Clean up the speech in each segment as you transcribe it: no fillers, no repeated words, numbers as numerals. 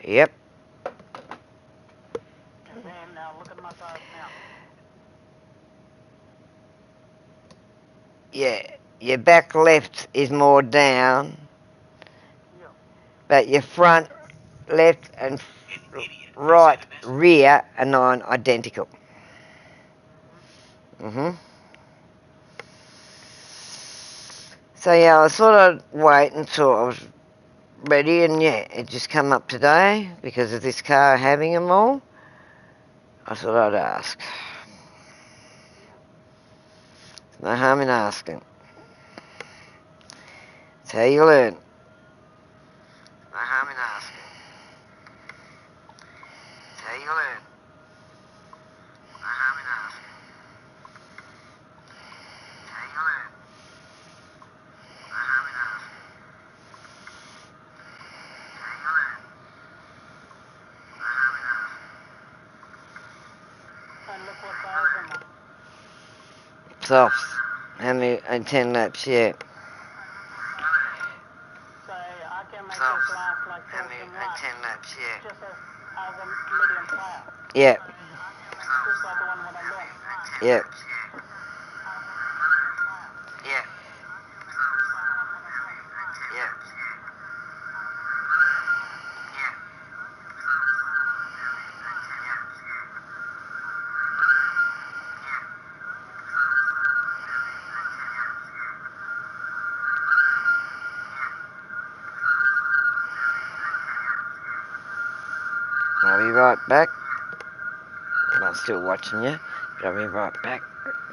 Yep. And then now look at my size now. Yeah, your back left is more down, Yeah. but your front left and right rear are non-identical. So yeah, I thought I'd wait until I was ready, and yeah, it just come up today because of this car having them all. I thought I'd ask. No harm in asking. It's how you learn. No harm in asking. It's how you learn. No harm in asking. It's how you learn. No harm in asking. It's how you learn. No harm in asking. And look what size am I? Softs. How many? And 10 laps, yeah. Say, I can make Softs. this last like How many? 10 laps, yeah. just as a medium tire. Yeah. Just like the one what I'm doing. Yeah. Yeah. Yeah. I'll be right back. I'm still watching you, but I'll be right back.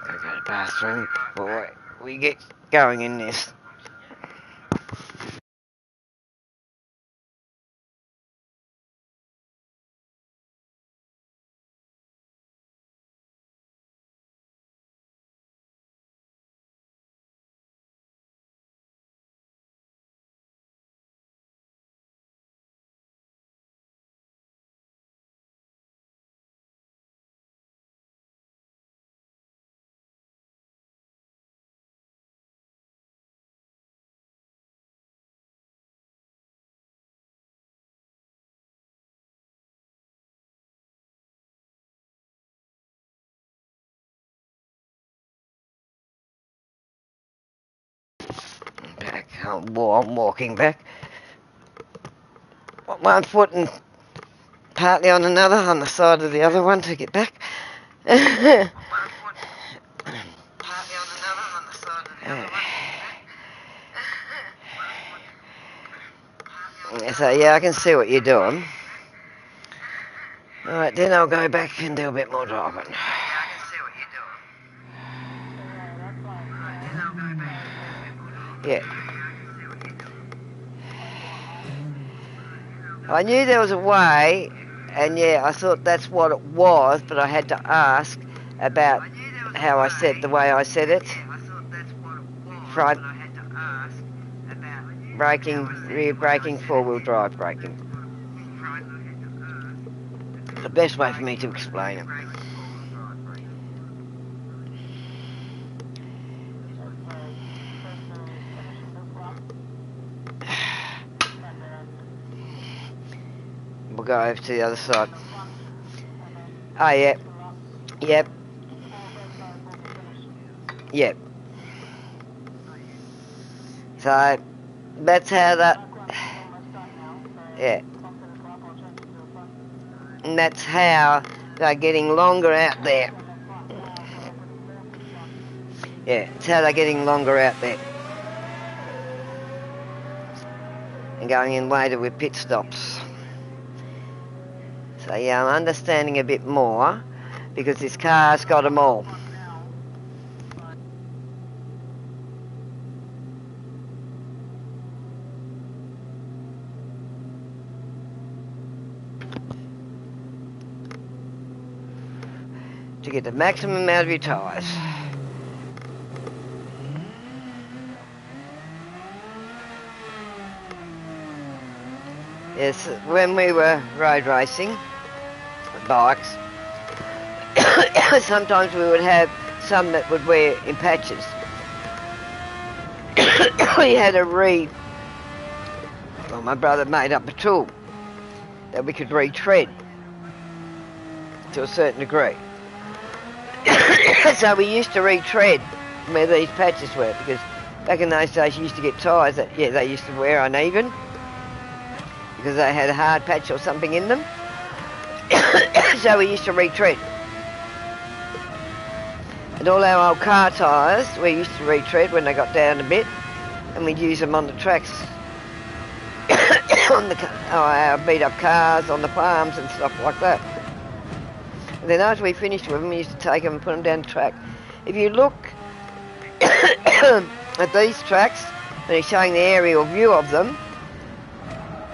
I'll go to the bathroom before we get going in this. Back. I'm walking back. One foot and partly on another, on the side of the other one to get back. One foot partly on another, on the side of the other one. So yeah, I can see what you're doing. Alright, then I'll go back and do a bit more driving. Yeah. I knew there was a way, and yeah, I thought that's what it was, but I had to ask about how I said the way I said it. Front braking, rear braking, four-wheel drive braking. The best way for me to explain it. We'll go over to the other side. Oh, yeah. Yep. Yep. So, that's how that... Yeah. And that's how they're getting longer out there. Yeah, it's how they're getting longer out there. And going in later with pit stops. So yeah, I'm understanding a bit more because this car's got them all. To get the maximum amount of your tyres. Yes, when we were road racing bikes, sometimes we would have some that would wear in patches. We had well, my brother made up a tool that we could retread to a certain degree. So we used to retread where these patches were, because back in those days you used to get tyres that, yeah, they used to wear uneven because they had a hard patch or something in them. So we used to retread. And all our old car tyres, we used to retread when they got down a bit, and we'd use them on the tracks, on our beat up cars, on the farms and stuff like that. And then after we finished with them, we used to take them and put them down the track. If you look at these tracks, when he's showing the aerial view of them,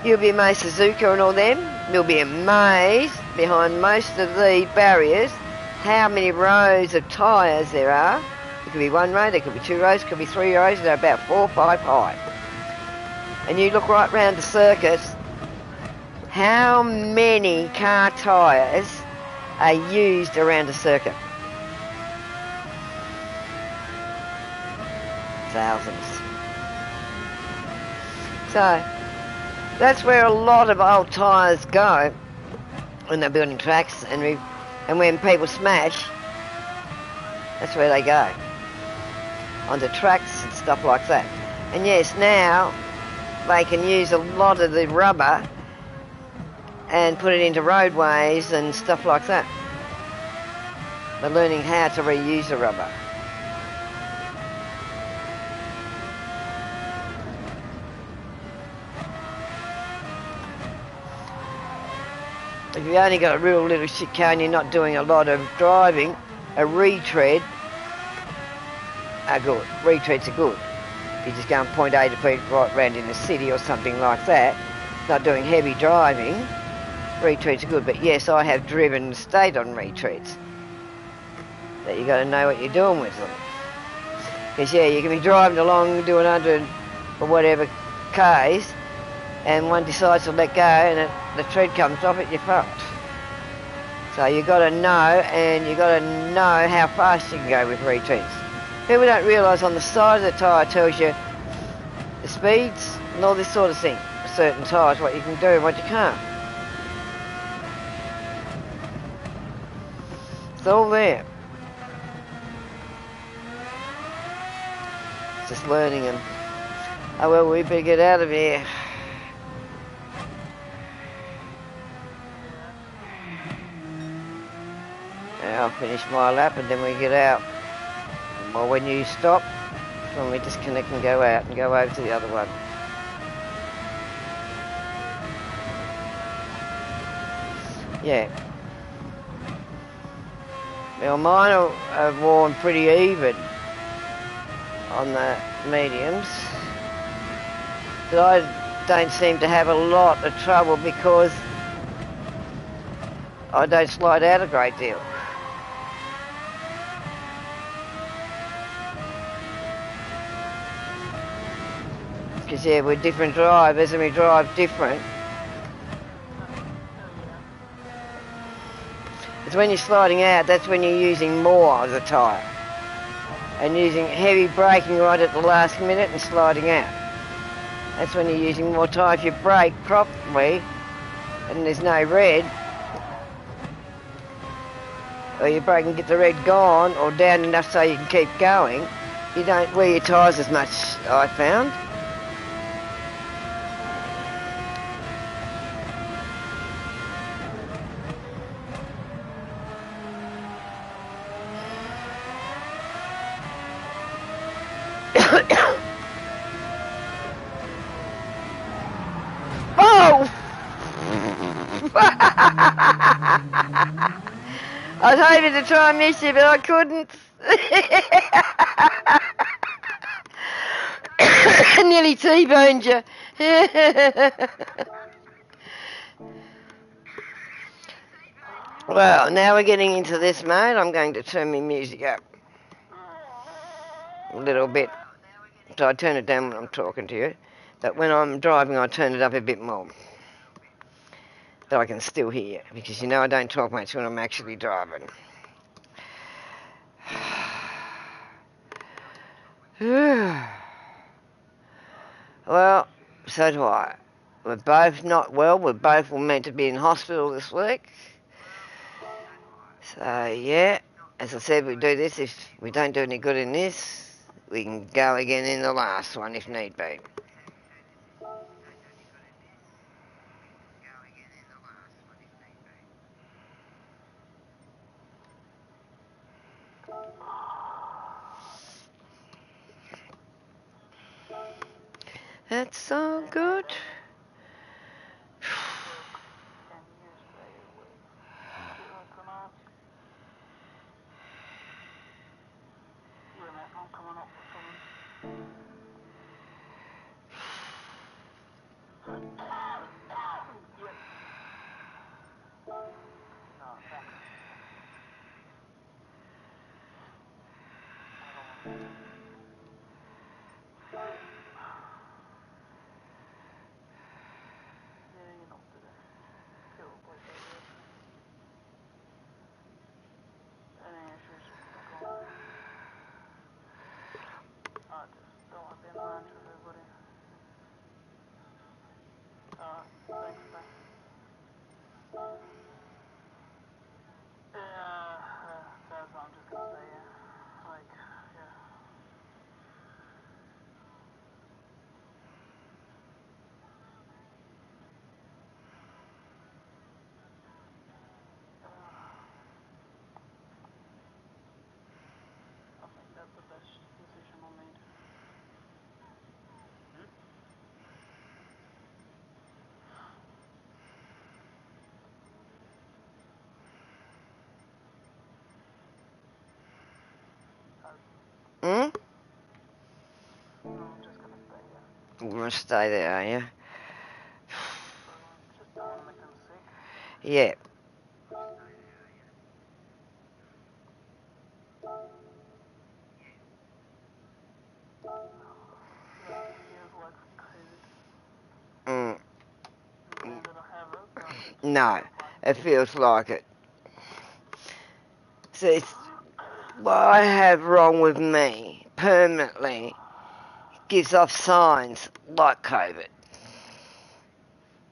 you'll be amazed, Suzuka and all them, you'll be amazed behind most of the barriers how many rows of tyres there are. It could be one row, there could be 2 rows, it could be 3 rows, they're about 4 or 5 high. And you look right round the circuit, how many car tyres are used around a circuit? Thousands. So that's where a lot of old tyres go when they're building tracks, and when people smash, that's where they go, onto tracks and stuff like that. And yes, now they can use a lot of the rubber and put it into roadways and stuff like that. They're learning how to reuse the rubber. If you've only got a real little shit car and you're not doing a lot of driving, a retread are good. Retreads are good. If you're just going point A to point right round in the city or something like that, not doing heavy driving, retreads are good. But yes, I have driven and stayed on retreads. That you got to know what you're doing with them. Because yeah, you can be driving along doing 100 or whatever Ks, and one decides to let go and the tread comes off it, you're fucked. So you got to know, and you got to know how fast you can go with retreads. People don't realise on the side of the tyre tells you the speeds and all this sort of thing. Certain tyres, what you can do and what you can't. It's all there. It's just learning them. Oh well, we better get out of here. I'll finish my lap and then we get out. Well, when you stop, when we disconnect and go out and go over to the other one. Yeah. Well, mine are worn pretty even on the mediums. But I don't seem to have a lot of trouble because I don't slide out a great deal. Because yeah, we're different drivers and we drive different. It's when you're sliding out, that's when you're using more of the tyre. And using heavy braking right at the last minute and sliding out. That's when you're using more tyre. If you brake properly and there's no red, or you brake and get the red gone or down enough so you can keep going, you don't wear your tyres as much, I found. Oh! I was hoping to try and miss you, but I couldn't. Nearly T-boned you. Well, now we're getting into this mode. I'm going to turn my music up a little bit. So I turn it down when I'm talking to you. But when I'm driving, I turn it up a bit more. But I can still hear you, because you know I don't talk much when I'm actually driving. Well, so do I. We're both not well. We're both meant to be in hospital this week. So, yeah, as I said, we do this. If we don't do any good in this, we can go again in the last one if need be. That's all good. Hmm? You're going to stay there, are you? Yeah. Mm. No, it feels like it. See, what I have wrong with me permanently gives off signs like COVID,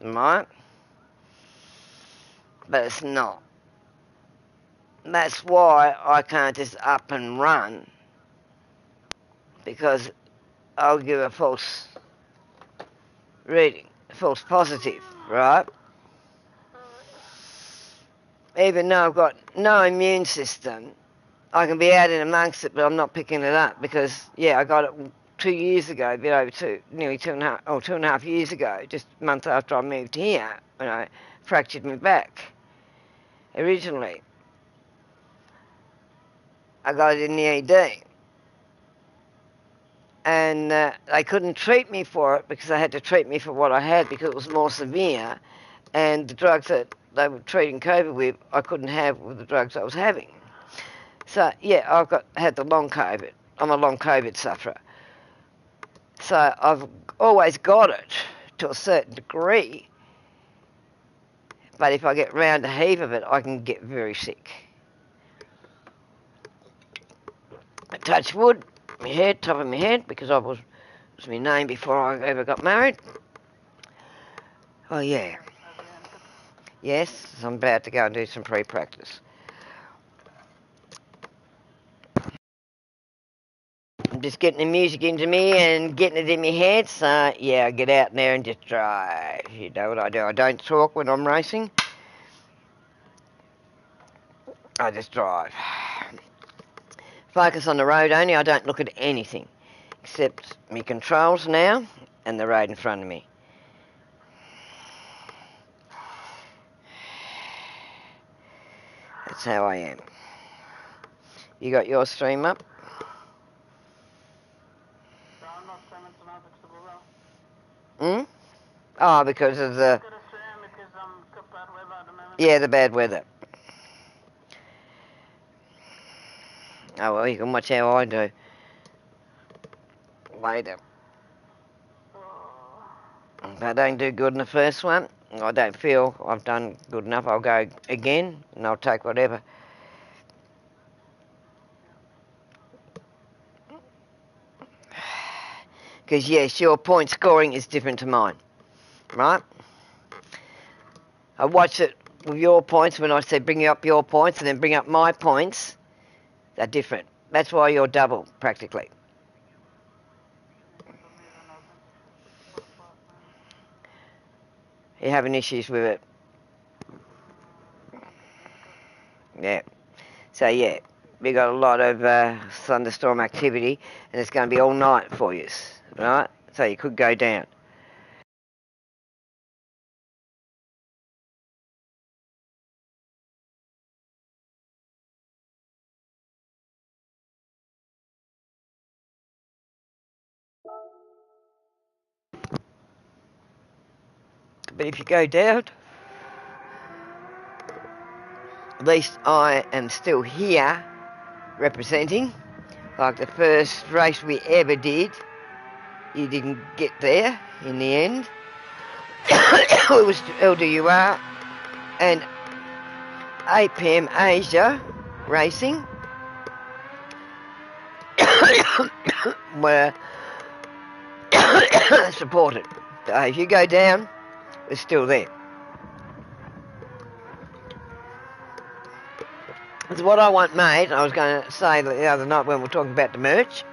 right? But it's not. That's why I can't just up and run, because I'll give a false reading, a false positive, right? Even though I've got no immune system, I can be out in amongst it, but I'm not picking it up because, yeah, I got it 2 years ago, a bit over nearly 2.5 years ago, just a month after I moved here, when I fractured my back. Originally, I got it in the ED, and they couldn't treat me for it because they had to treat me for what I had because it was more severe, and the drugs that they were treating COVID with, I couldn't have with the drugs I was having. So, yeah, had the long COVID. I'm a long COVID sufferer. So I've always got it to a certain degree, but if I get round a heap of it, I can get very sick. I touch wood, top of my head, because it was my name before I ever got married. Oh yeah. Yes, I'm about to go and do some pre-practice. I'm just getting the music into me and getting it in my head, so yeah, I get out there and just drive. You know what I do? I don't talk when I'm racing. I just drive. Focus on the road only, I don't look at anything except my controls now and the road in front of me. That's how I am. You got your stream up? Hmm? Oh, because of the... Yeah, the bad weather. Oh, well, you can watch how I do later. If I don't do good in the first one, I don't feel I've done good enough, I'll go again and I'll take whatever. Because, yes, your point scoring is different to mine. right? I watch it with your points when I said bring up your points and then bring up my points. They're different. That's why you're double, practically. You're having issues with it. Yeah. So, yeah, we got a lot of thunderstorm activity, and it's going to be all night for you, right? So you could go down. But if you go down, at least I am still here representing. Like the first race we ever did, you didn't get there in the end. It was LDUR and 8 PM Asia Racing were supported. So if you go down, it's still there. It's what I want made. I was going to say the other night when we were talking about the merch.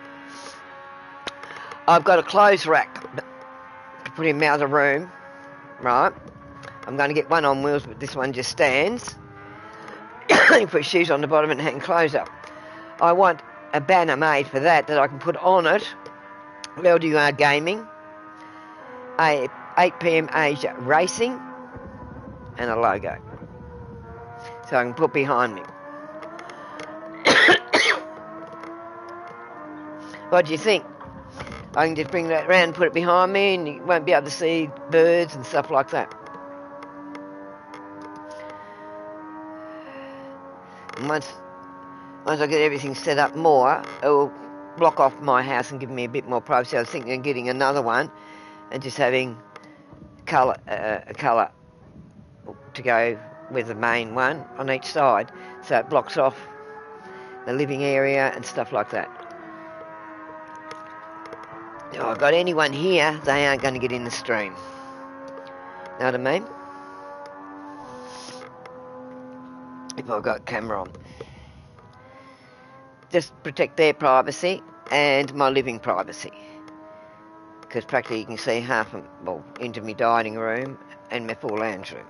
I've got a clothes rack to put in my other room, right? I'm going to get one on wheels, but this one just stands. You put shoes on the bottom and hang clothes up. I want a banner made for that I can put on it. LDR Gaming, 8 PM Asia Racing, and a logo. So I can put behind me. What do you think? I can just bring that around and put it behind me and you won't be able to see birds and stuff like that. And once I get everything set up more, it will block off my house and give me a bit more privacy. I was thinking of getting another one and just having a colour to go with the main one on each side, so it blocks off the living area and stuff like that. If I've got anyone here, they aren't going to get in the stream. Know what I mean? If I've got camera on. Just protect their privacy and my living privacy. Because practically you can see into my dining room and my full lounge room.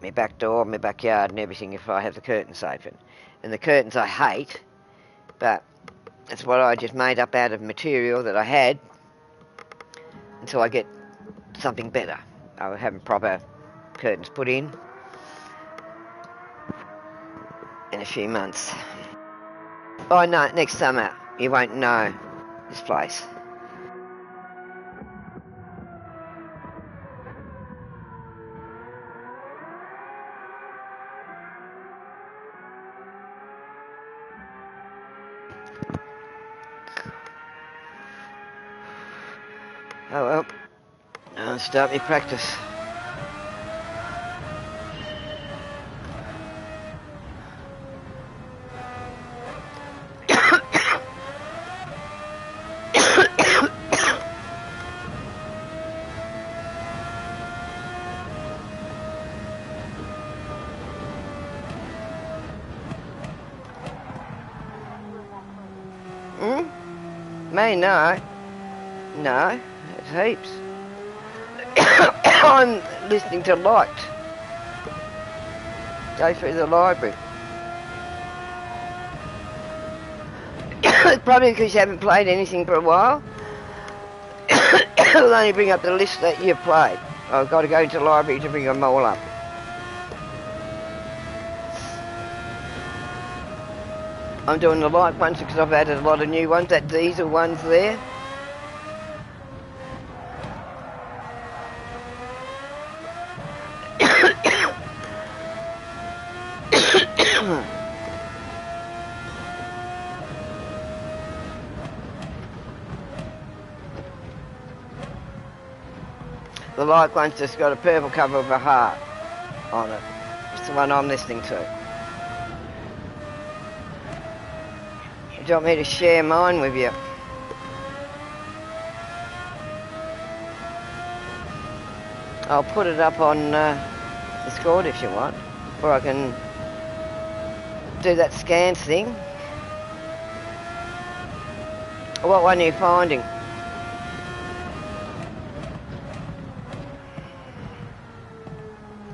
My back door, my backyard and everything if I have the curtains open. And the curtains I hate, but that's what I just made up out of material that I had until I get something better. I'll have proper curtains put in a few months. Oh no, next summer you won't know this place. Oh well, I'll start my practice. Me, no. No, it's heaps. I'm listening to Light. Go through the library. Probably because you haven't played anything for a while. It'll only bring up the list that you've played. I've got to go into the library to bring them all up. I'm doing the light ones because I've added a lot of new ones. That diesel one's there. The light one's just got a purple cover with a heart on it. It's the one I'm listening to. Do you want me to share mine with you? I'll put it up on Discord if you want, or I can do that scans thing. What one are you finding?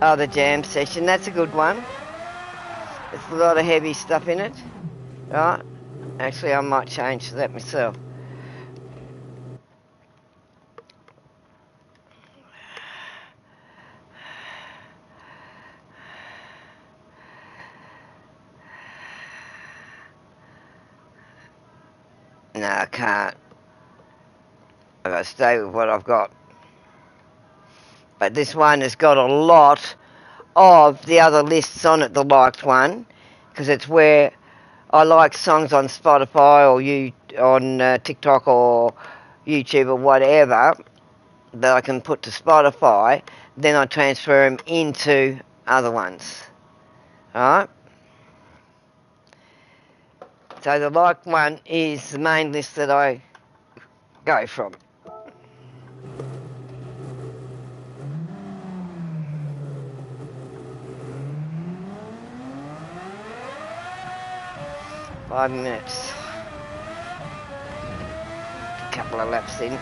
Oh, the jam session. That's a good one. There's a lot of heavy stuff in it. Right? Actually, I might change that myself. No, I can't. I've got to stay with what I've got. But this one has got a lot of the other lists on it, the liked one, because it's where I like songs on Spotify or you on TikTok or YouTube or whatever that I can put to Spotify. Then I transfer them into other ones. Alright? So the liked one is the main list that I go from. Five minutes. A couple of laps in.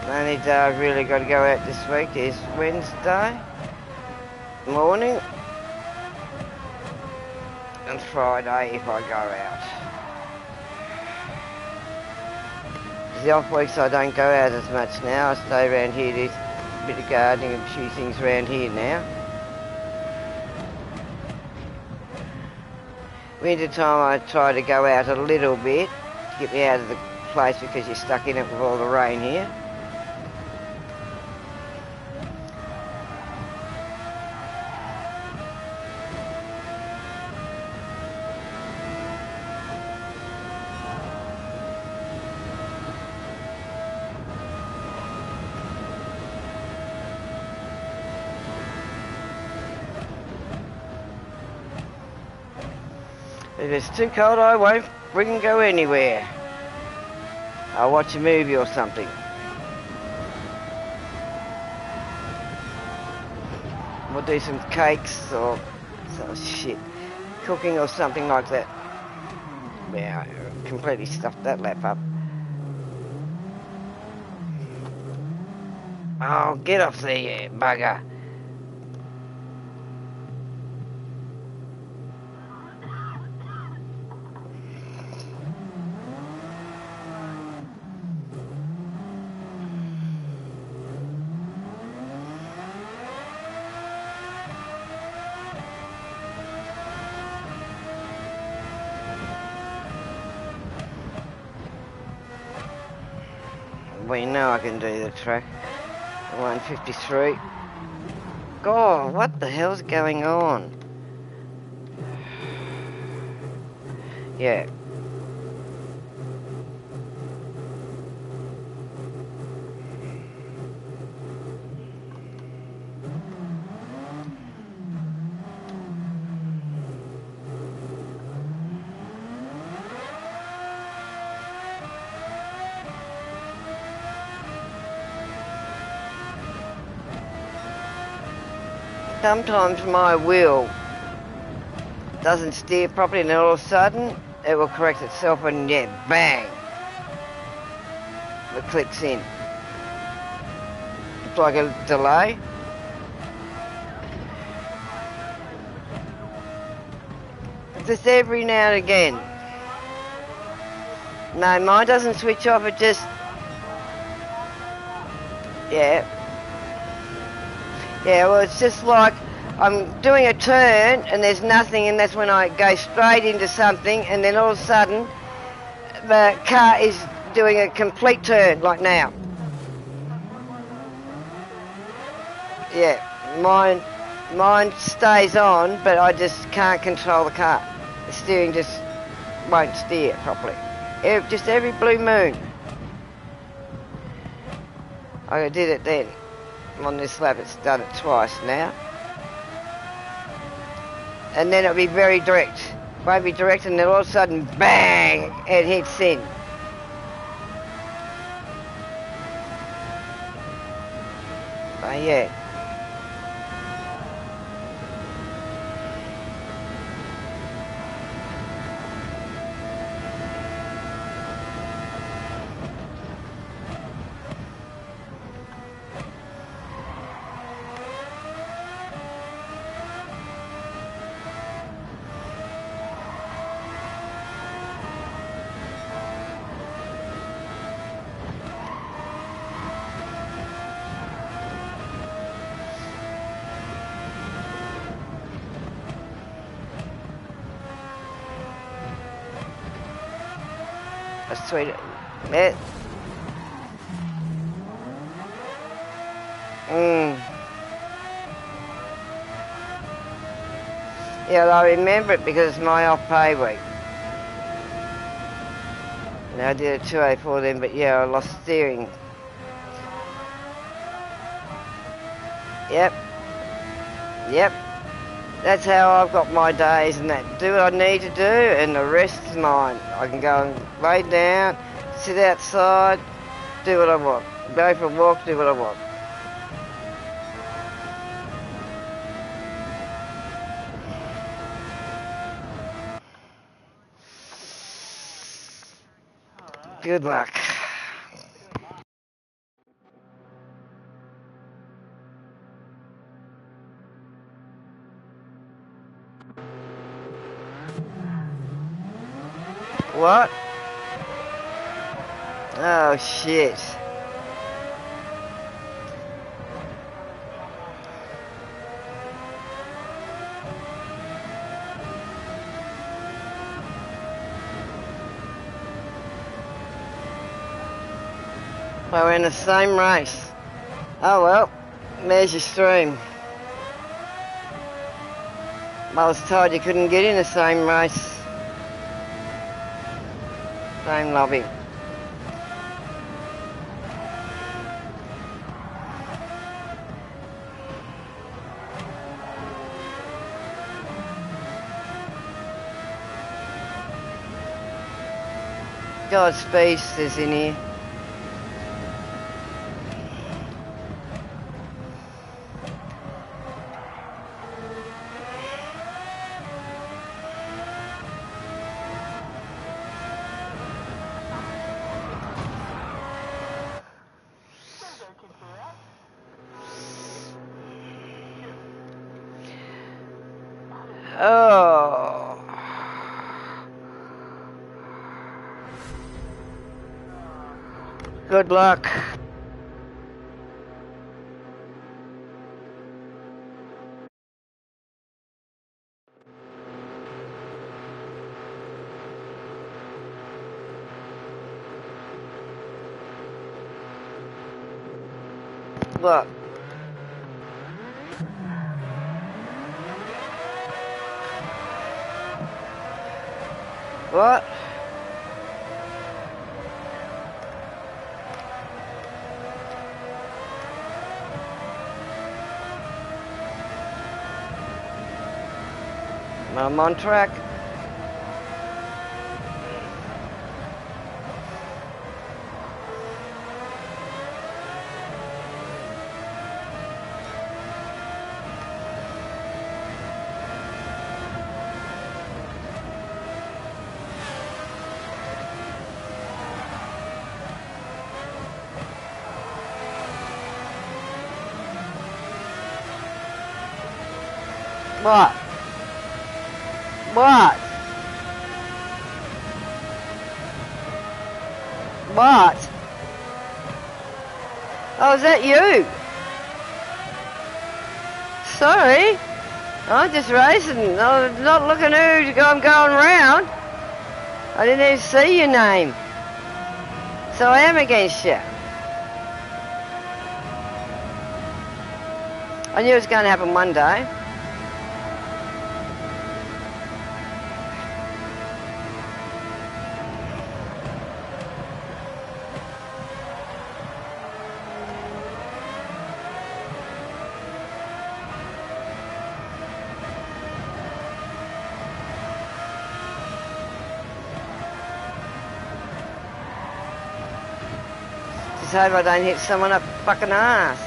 The only day I've really got to go out this week is Wednesday morning and Friday if I go out. The off weeks I don't go out as much now. I stay around here, do a bit of gardening and a few things around here now. Winter time I try to go out a little bit to get me out of the place because you're stuck in it with all the rain here. If it's too cold, I won't freaking go anywhere. I'll watch a movie or something. We'll do some cakes or some shit. Cooking or something like that. Yeah, I completely stuffed that lap up. Oh, get off there, you bugger. We know I can do the track. 153. God, what the hell's going on? Yeah. Sometimes my wheel doesn't steer properly and all of a sudden it will correct itself and yeah, bang! It clicks in. It's like a delay. Just every now and again. No, mine doesn't switch off, it just... Yeah. Yeah, well, it's just like I'm doing a turn and there's nothing, and that's when I go straight into something, and then all of a sudden the car is doing a complete turn, like now. Yeah, mine stays on, but I just can't control the car. The steering just won't steer properly. Just every blue moon. I did it then. On this lap, it's done it twice now. And then it'll be very direct. Won't be direct, and then all of a sudden, bang, it hits in. But yeah. That's sweet. Yeah. Yeah, well, I remember it because it's my off-pay week. Now I did a 204 then, but yeah, I lost steering. Yep. That's how I've got my days, and that. Do what I need to do, and the rest is mine. I can go and lay down, sit outside, do what I want. Go for a walk, do what I want. Good luck. What? Oh shit. Well, we're in the same race. Oh well, there's your stream. I was told you couldn't get in the same race. Same lobby. Godspeed is in here. Oh. Good luck. Look. What? I'm on track. What? What? What? Oh, is that you? Sorry. I'm just racing. I'm not looking who I'm going round. I didn't even see your name. So I am against you. I knew it was going to happen one day. Just hope I don't hit someone up fucking ass.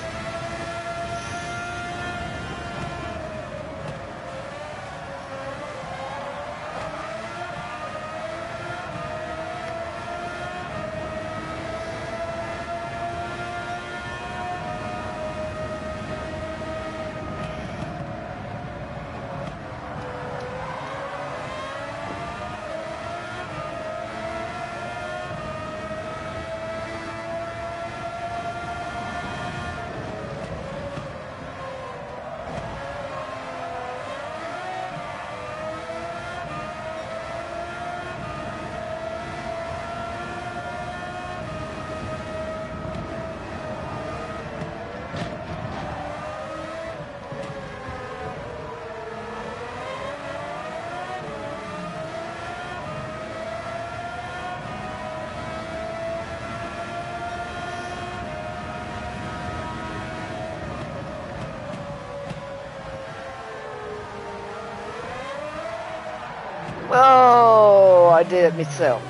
Oh, I did it myself.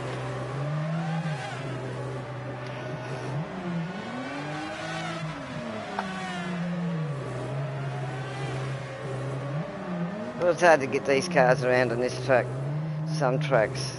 Well, it's hard to get these cars around on this track. Some tracks.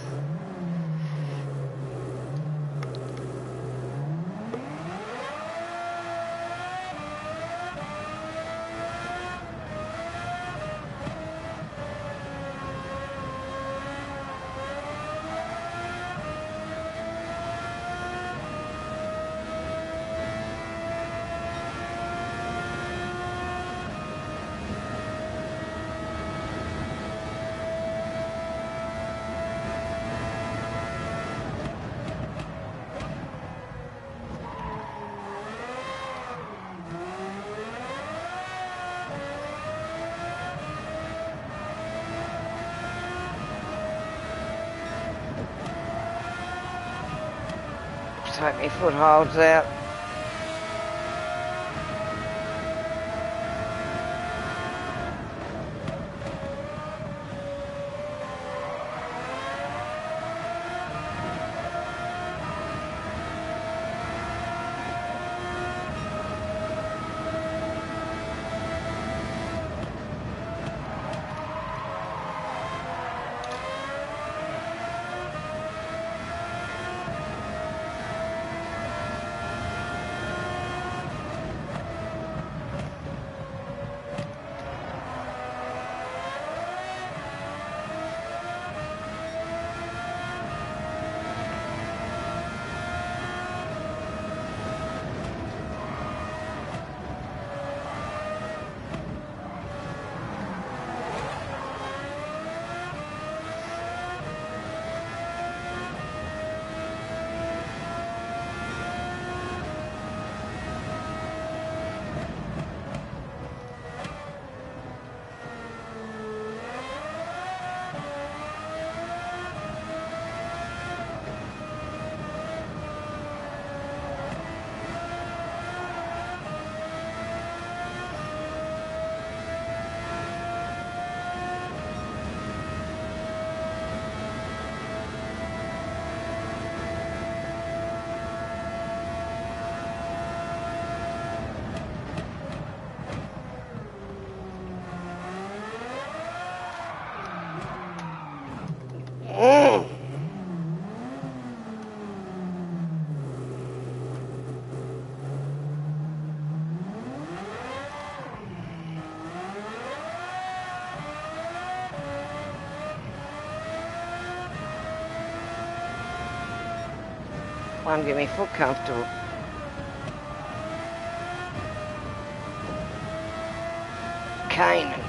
Take my footholds out. One get me foot comfortable. Canaan.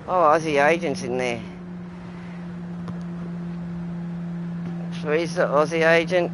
Oh, Aussie agents in there. Three's the Aussie agent.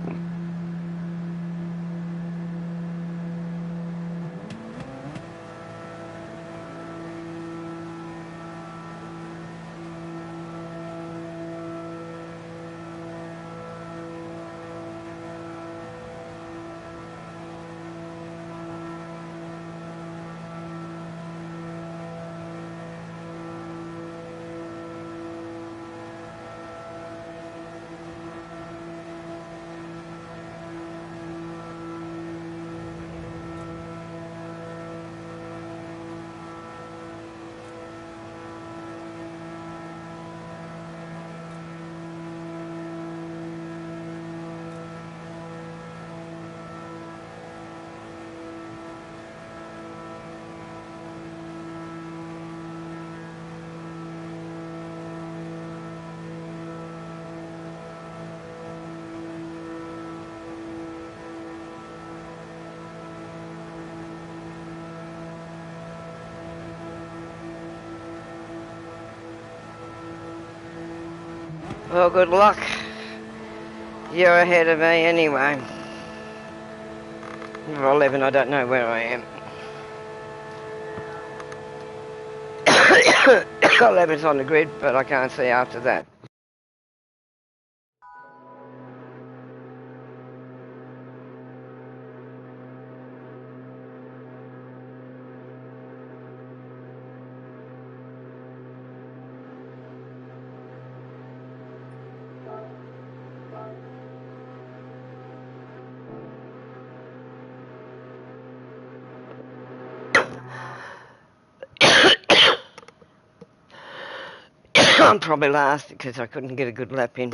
Well, good luck. You're ahead of me anyway. Number 11, I don't know where I am. 11's on the grid, but I can't see after that. I'm probably last because I couldn't get a good lap in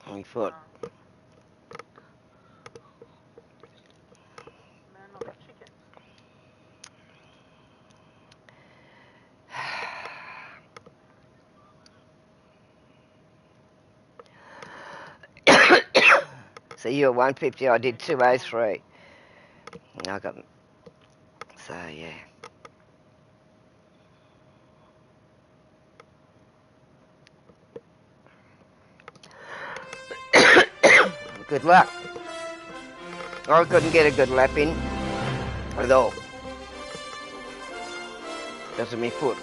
on my foot. Man of a chicken. So you're 150, I did 203. I got, so yeah. Good luck. I couldn't get a good lap in at all. Because of my foot.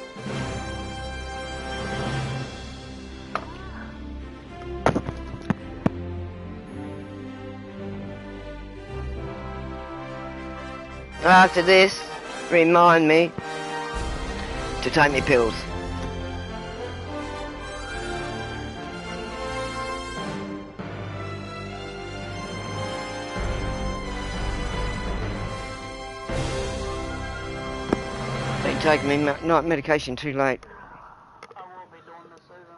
After this, remind me to take my pills. Been taking me night medication too late. I will be doing this either.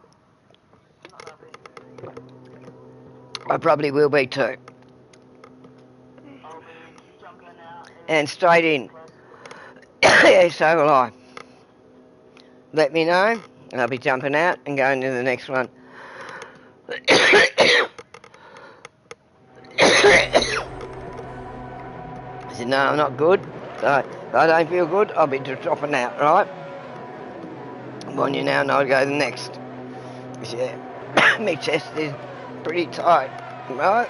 Not happy. I probably will be too. I'll be jumping out And straight in. Yeah, so will I. Let me know, and I'll be jumping out and going to the next one. I said, no, I'm not good. So if I don't feel good, I'll be just dropping out, right? I'm on you now and I'll go to the next. Yeah, my chest is pretty tight, right?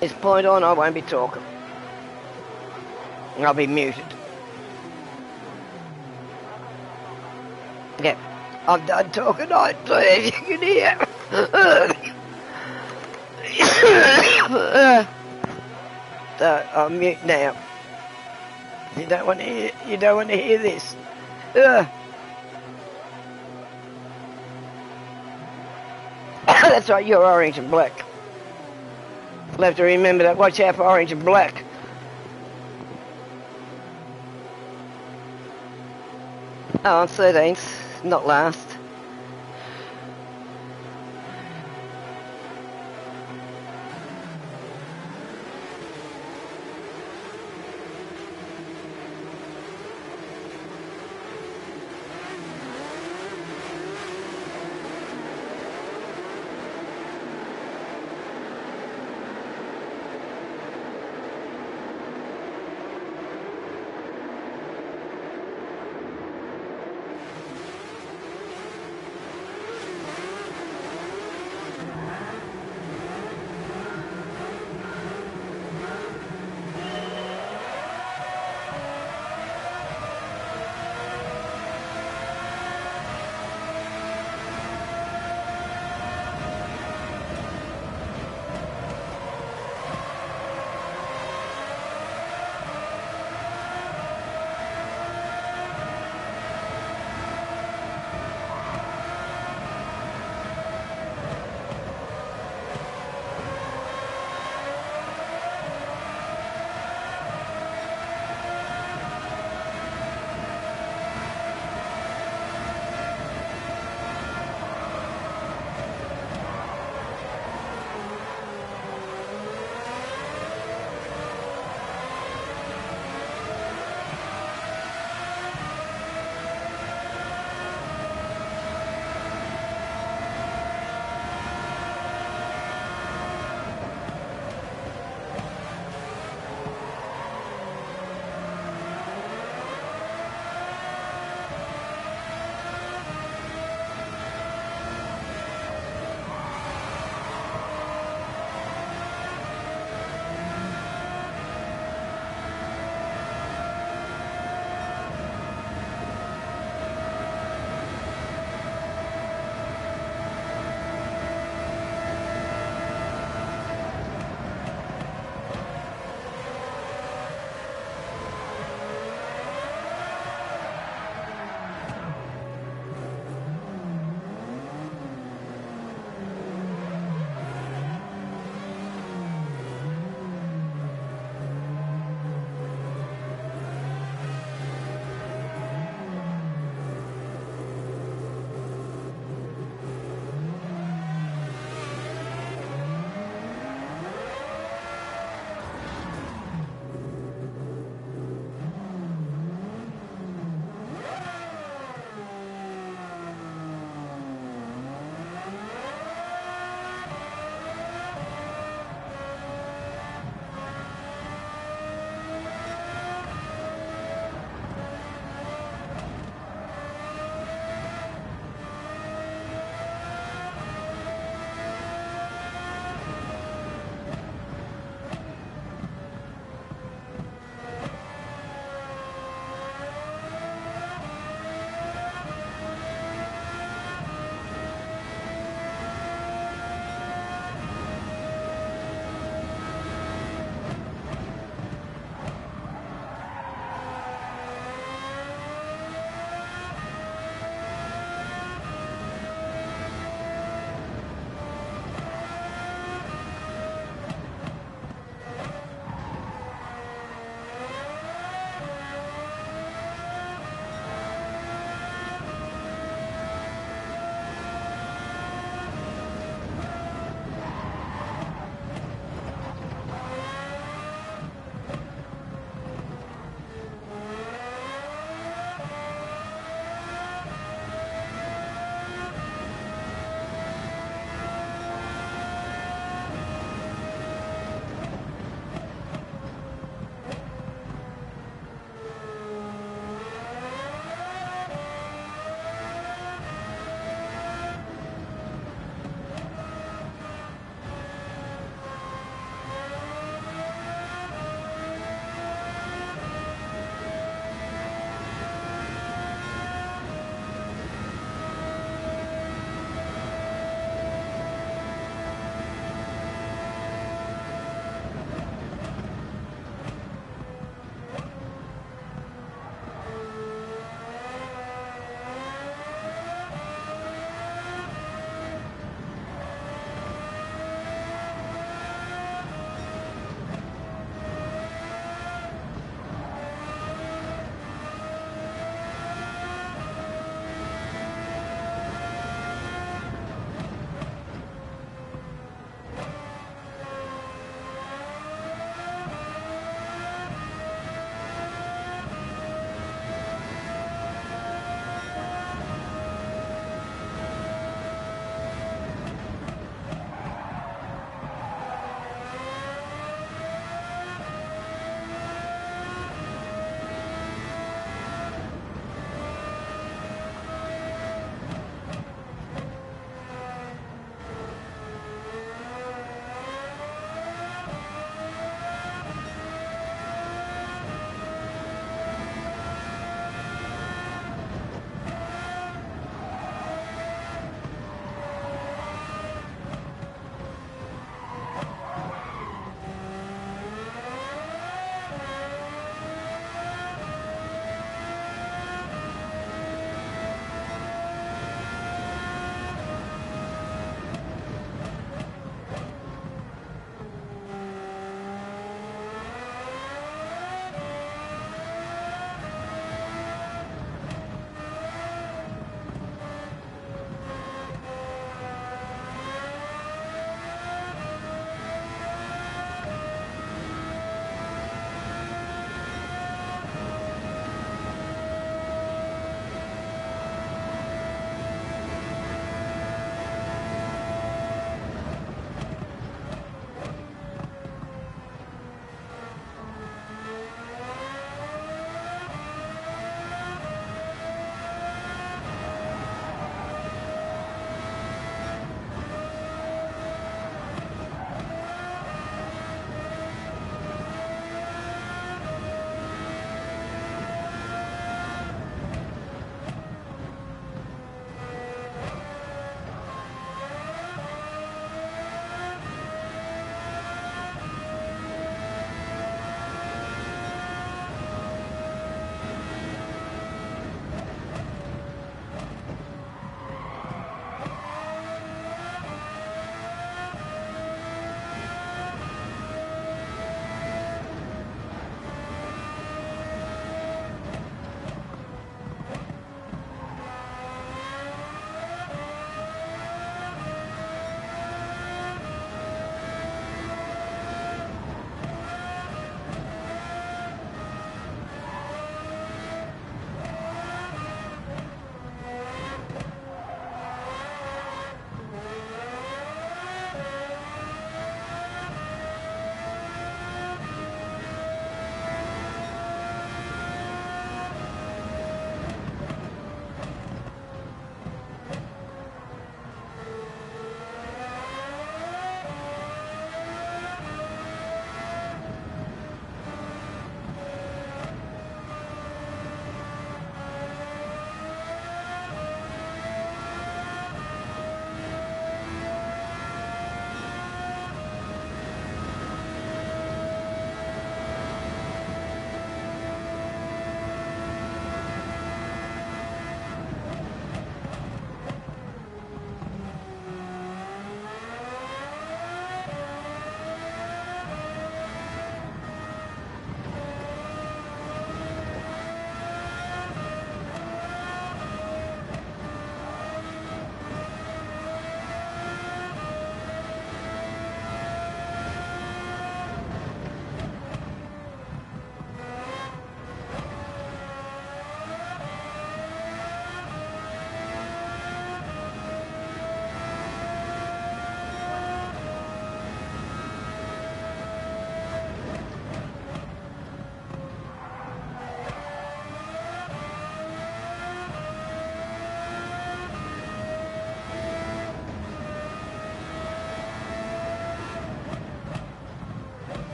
This point on, I won't be talking. I'll be muted. Yeah, I'm done talking, so as you can hear. So I'm mute now. You don't want to hear this. That's right, you're orange and black. You'll have to remember that. Watch out for orange and black. Oh, 13th, not last.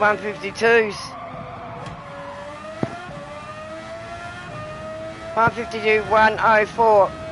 152s. 152, 104.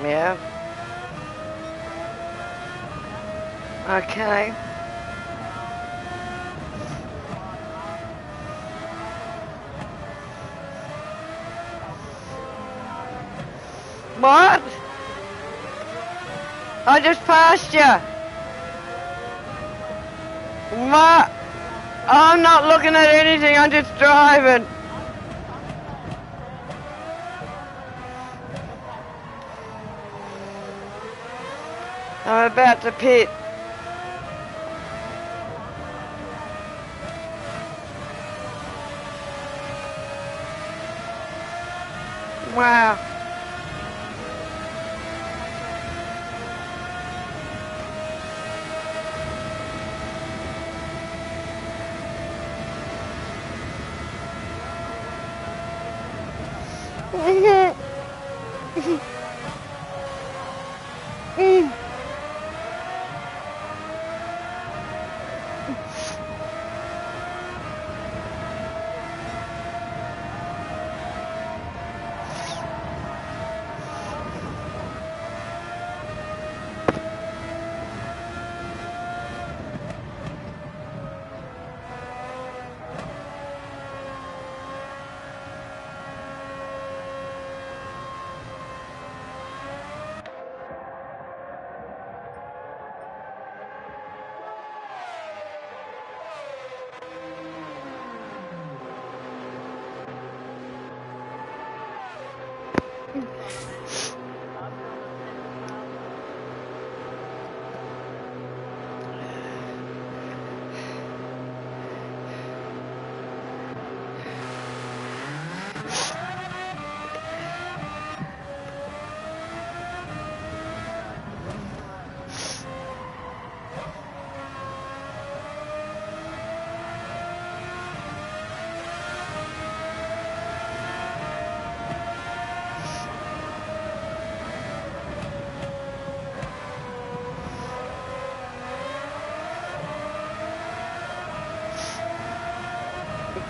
Yeah. Okay. What? I just passed you. What? I'm not looking at anything, I'm just driving. I'm about to pit. Wow.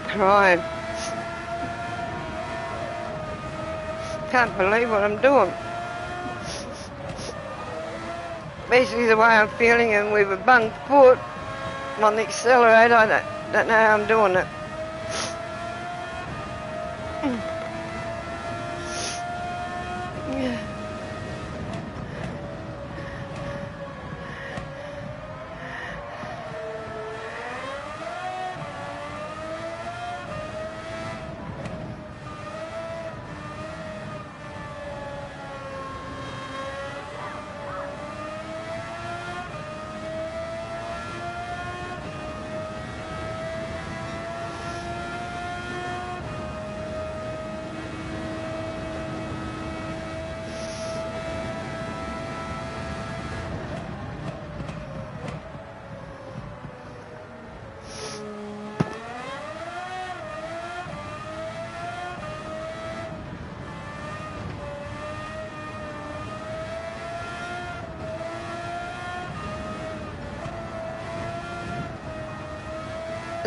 Crying. Can't believe what I'm doing. Basically the way I'm feeling, and with a bunged foot on the accelerator, I don't know how I'm doing it.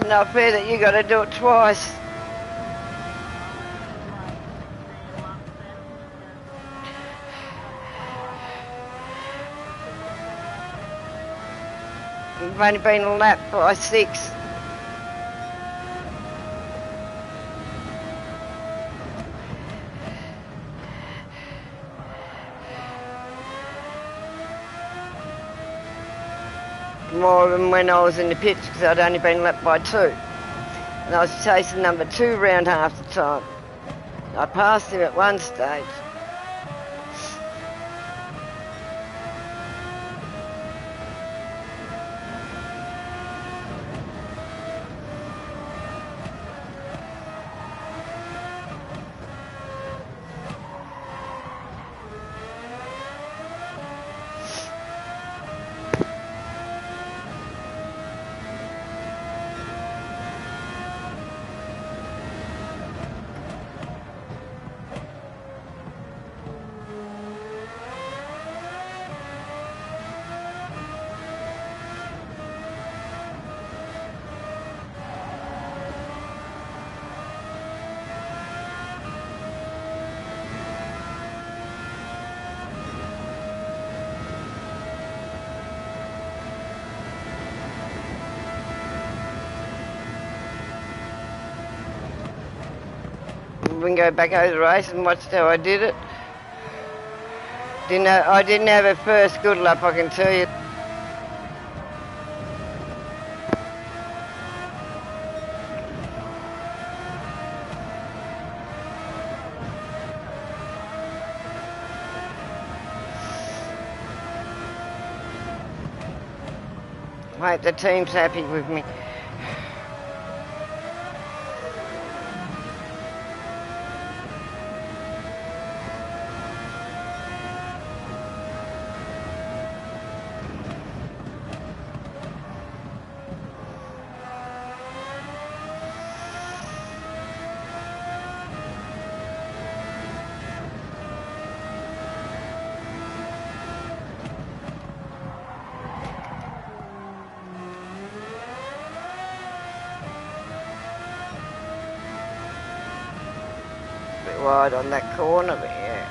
Not fair that you got to do it twice. You've only been lapped by 6. More than when I was in the pits, because I'd only been lapped by 2. And I was chasing number 2 round half the time. I passed him at one stage. and go back over the race and watched how I did it. I didn't have a first good lap, I can tell you. I hope the team's happy with me. Wide on that corner, but yeah.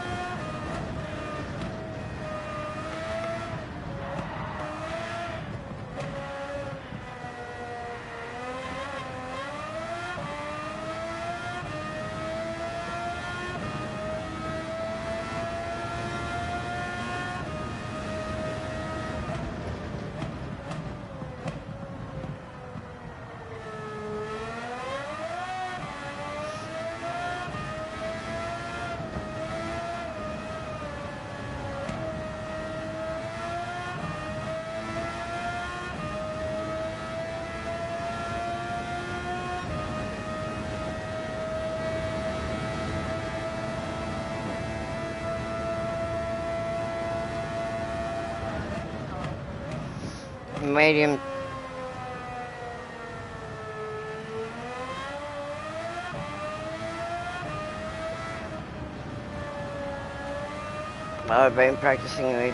Medium. I've been practicing it.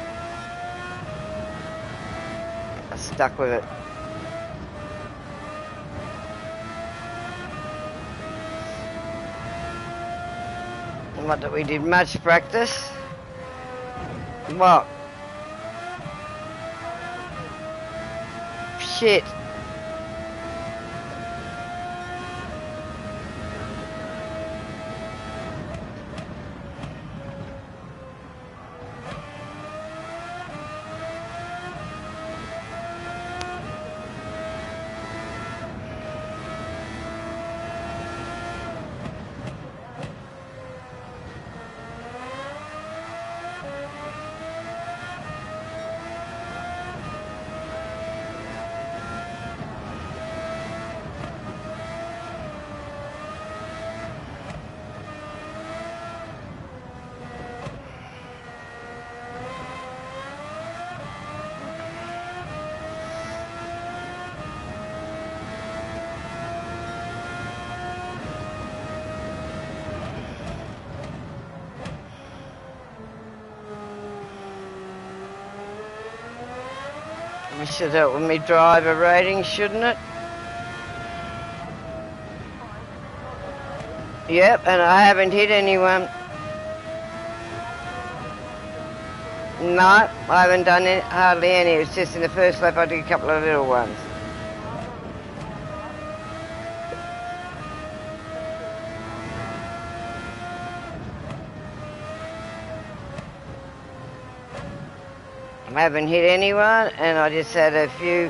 I stuck with it. What that we did much practice. What? Shit. We should help with me driver rating, shouldn't it? Yep, and I haven't hit anyone. No, I haven't done it, hardly any. It was just in the first lap I did a couple of little ones. I haven't hit anyone, and I just had a few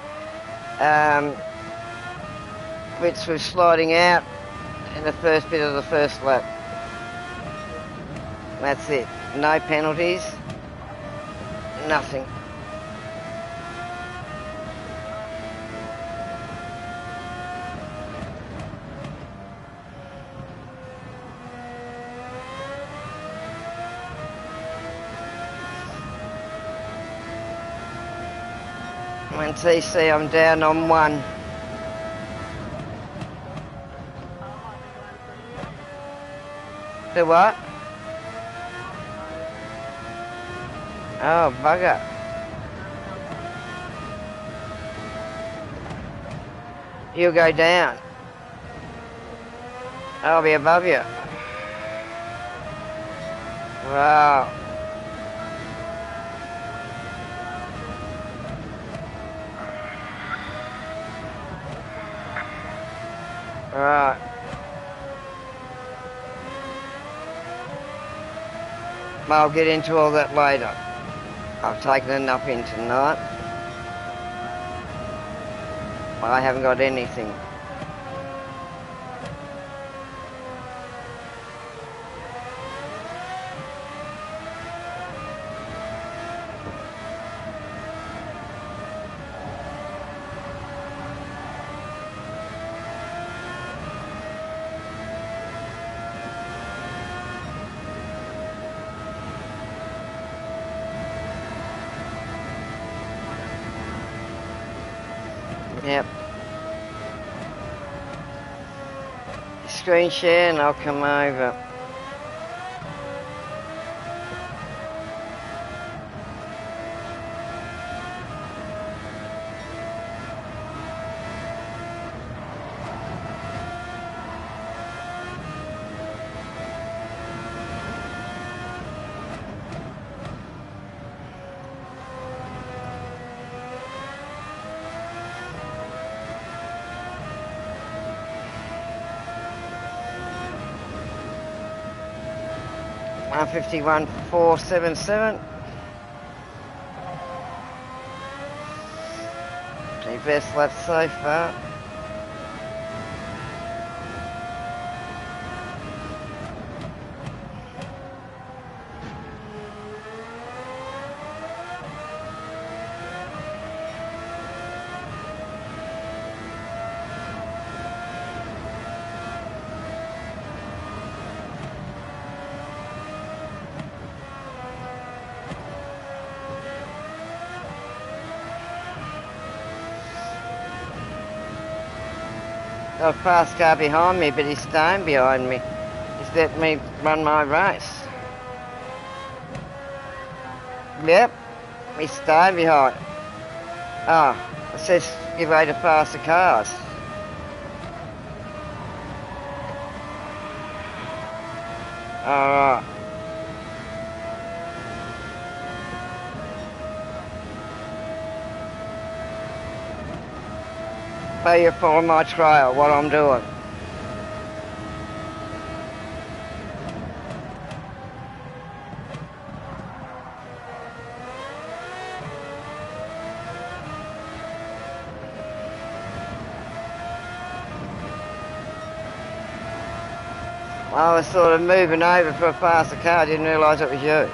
bits with sliding out in the first bit of the first lap. That's it. No penalties. Nothing. And TC, I'm down on 1. The what? Oh, bugger. You'll go down. I'll be above you. Wow. Right. I'll get into all that later. I've taken enough in tonight. I haven't got anything. Yep. Screen share and I'll come over. $151,477. The best lap so far. Got a fast car behind me, but he's staying behind me. He's letting me run my race. Yep, he's staying behind. Oh, it says give way to faster cars. Alright. Pay you follow my trail, what I'm doing. I was sort of moving over for a faster car, I didn't realise it was you.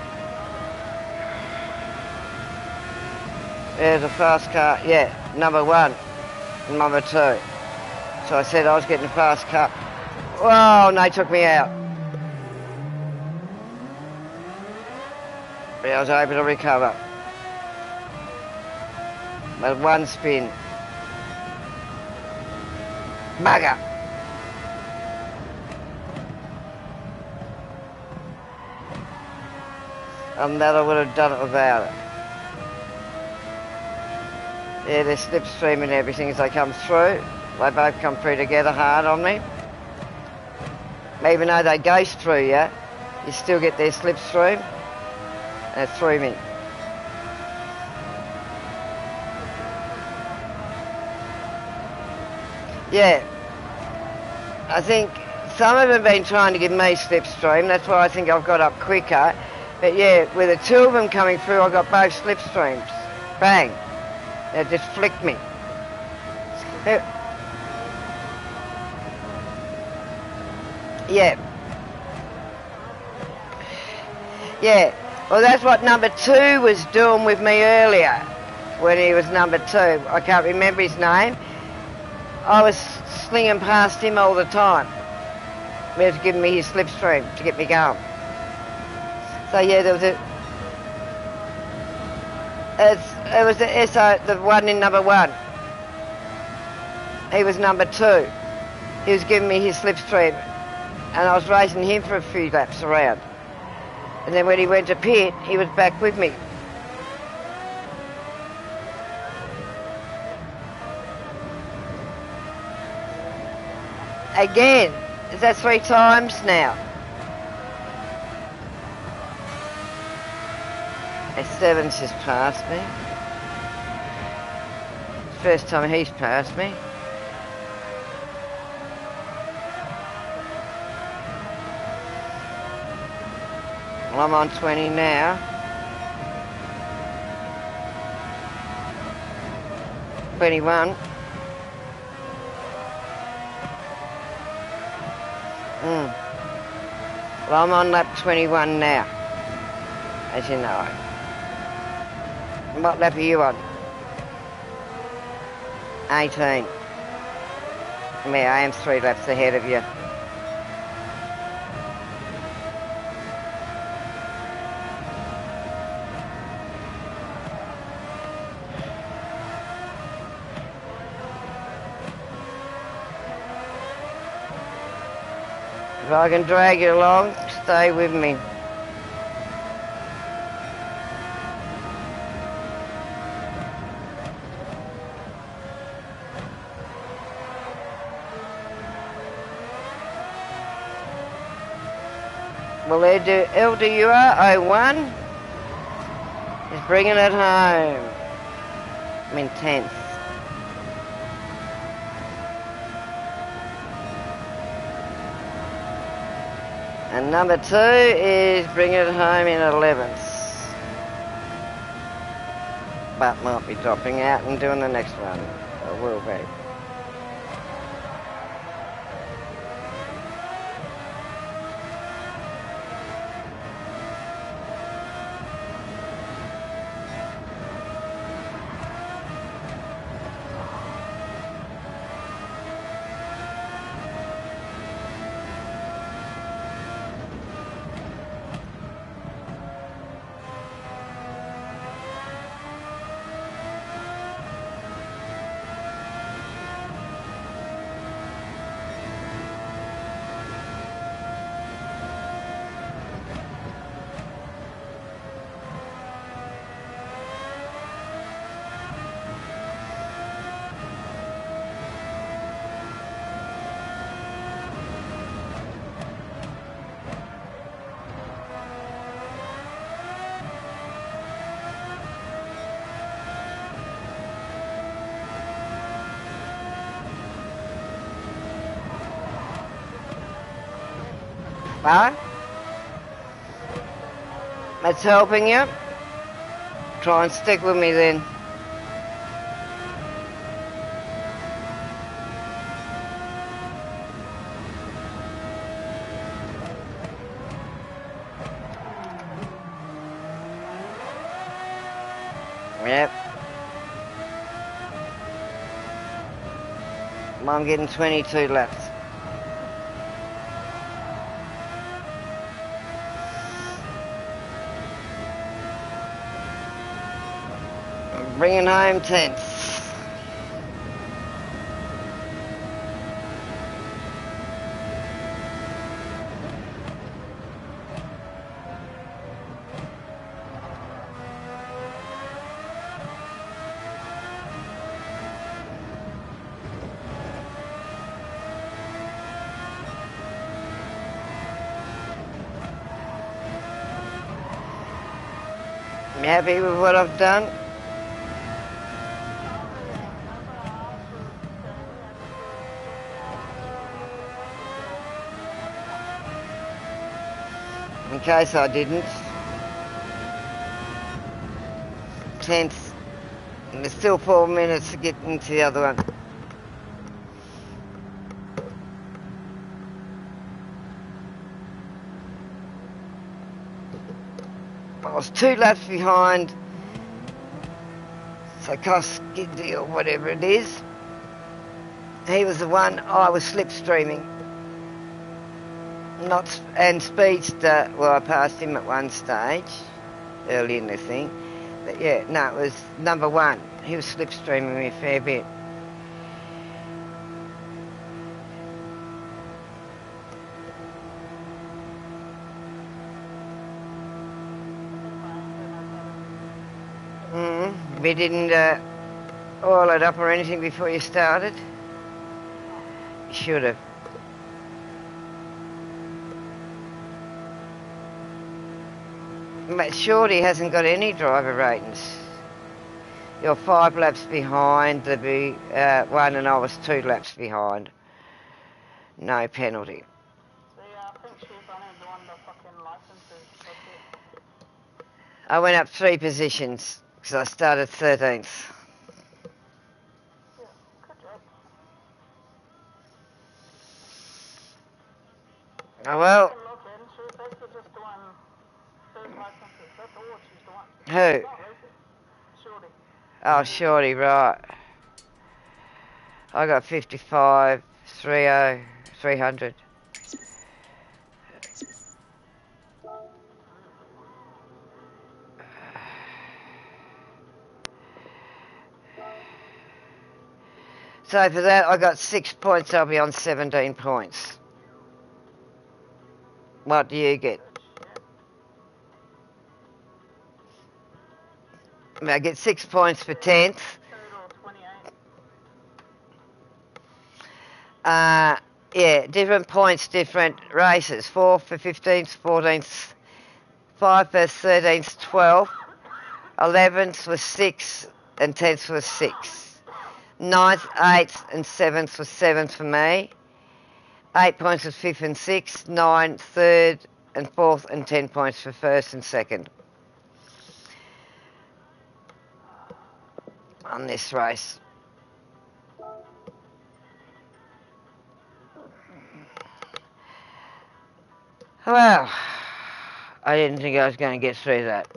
There's a fast car, yeah, number 1. Number 2. So I said I was getting a fast car. Oh, and they took me out. But I was able to recover. But one spin. Bugger. And that I would have done it without it. Yeah, they're slipstreaming everything as they come through. They both come through together hard on me. Even though they ghost through you, you still get their slipstream. And it threw me. Yeah. I think some of them have been trying to give me slipstream. That's why I think I've got up quicker. But yeah, with the 2 of them coming through, I got both slipstreams. Bang. It just flicked me. Yeah. Yeah. Well, that's what number 2 was doing with me earlier, when he was number 2. I can't remember his name. I was slinging past him all the time. He was giving me his slipstream to get me going. So yeah, there was it was the SO, the one in number 1. He was number 2. He was giving me his slipstream, and I was racing him for a few laps around. And then when he went to pit, he was back with me. Again, is that 3 times now? S7's just passed me. First time he's passed me. Well, I'm on 20 now. 21. Well, I'm on lap 21 now, as you know. What lap are you on? 18. Yeah, I am 3 laps ahead of you. If I can drag you along, stay with me. Well, LDUR 01 is bringing it home. I'm in 10th. And number 2 is bringing it home in 11th. But might be dropping out and doing the next one. Or will be. Huh? That's helping you? Try and stick with me then. Yep. I'm getting 22 laps. Bringing home 10th. You happy with what I've done? In case I didn't. 10th. And there's still 4 minutes to get into the other one. I was 2 laps behind Sakoski or whatever it is. He was the one I was slipstreaming. And Speedster, well, I passed him at one stage, early in the thing. But yeah, no, it was number 1. He was slipstreaming me a fair bit. We didn't oil it up or anything before you started? You should have. But Shorty hasn't got any driver ratings. You're 5 laps behind the one, and I was 2 laps behind. No penalty. See, I think Chief, I ain't doing the fucking licenses. That's it. I went up 3 positions because I started 13th. Yeah, good job. Oh well. Fucking look in, Chief. They're just doing third licenses. That's all she's doing. Who? Not racing. Shorty. Oh, shorty, right. I got 55, 30, 300. So for that, I got 6 points. I'll be on 17 points. What do you get? I get 6 points for 10th. Total 28. Yeah, different points, different races. 4 for 15th, 14th, 5 for 13th, 12th, 11th was 6, and 10th was 6. 9th, 8th, and 7th was 7th for me. 8 points for 5th and 6th, 9, 3rd, and 4th, and 10 points for 1st and 2nd on this race. Well, I didn't think I was going to get through that.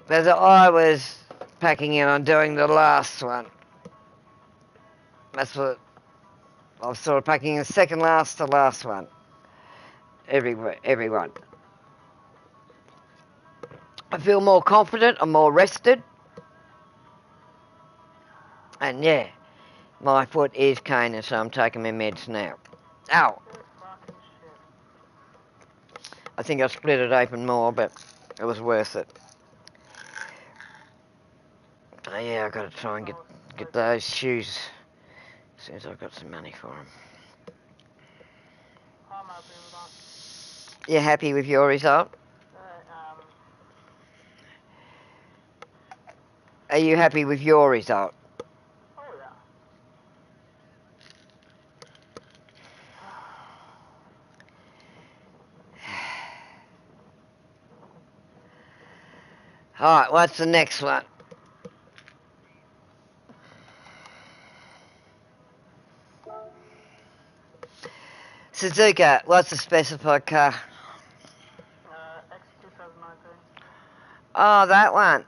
As I was packing in on doing the last one. That's what I was sort of packing in, second last to last one. Everyone. I feel more confident, I'm more rested. And yeah, my foot is caning, so I'm taking my meds now. Ow! I think I split it open more, but it was worth it. Oh yeah, I've got to try and get those shoes as soon as I've got some money for them. I'm happy with that. You happy with your result? Are you happy with your result? Oh yeah. Alright, what's the next one? Suzuka, what's the specified car? X 2019. Oh, that one.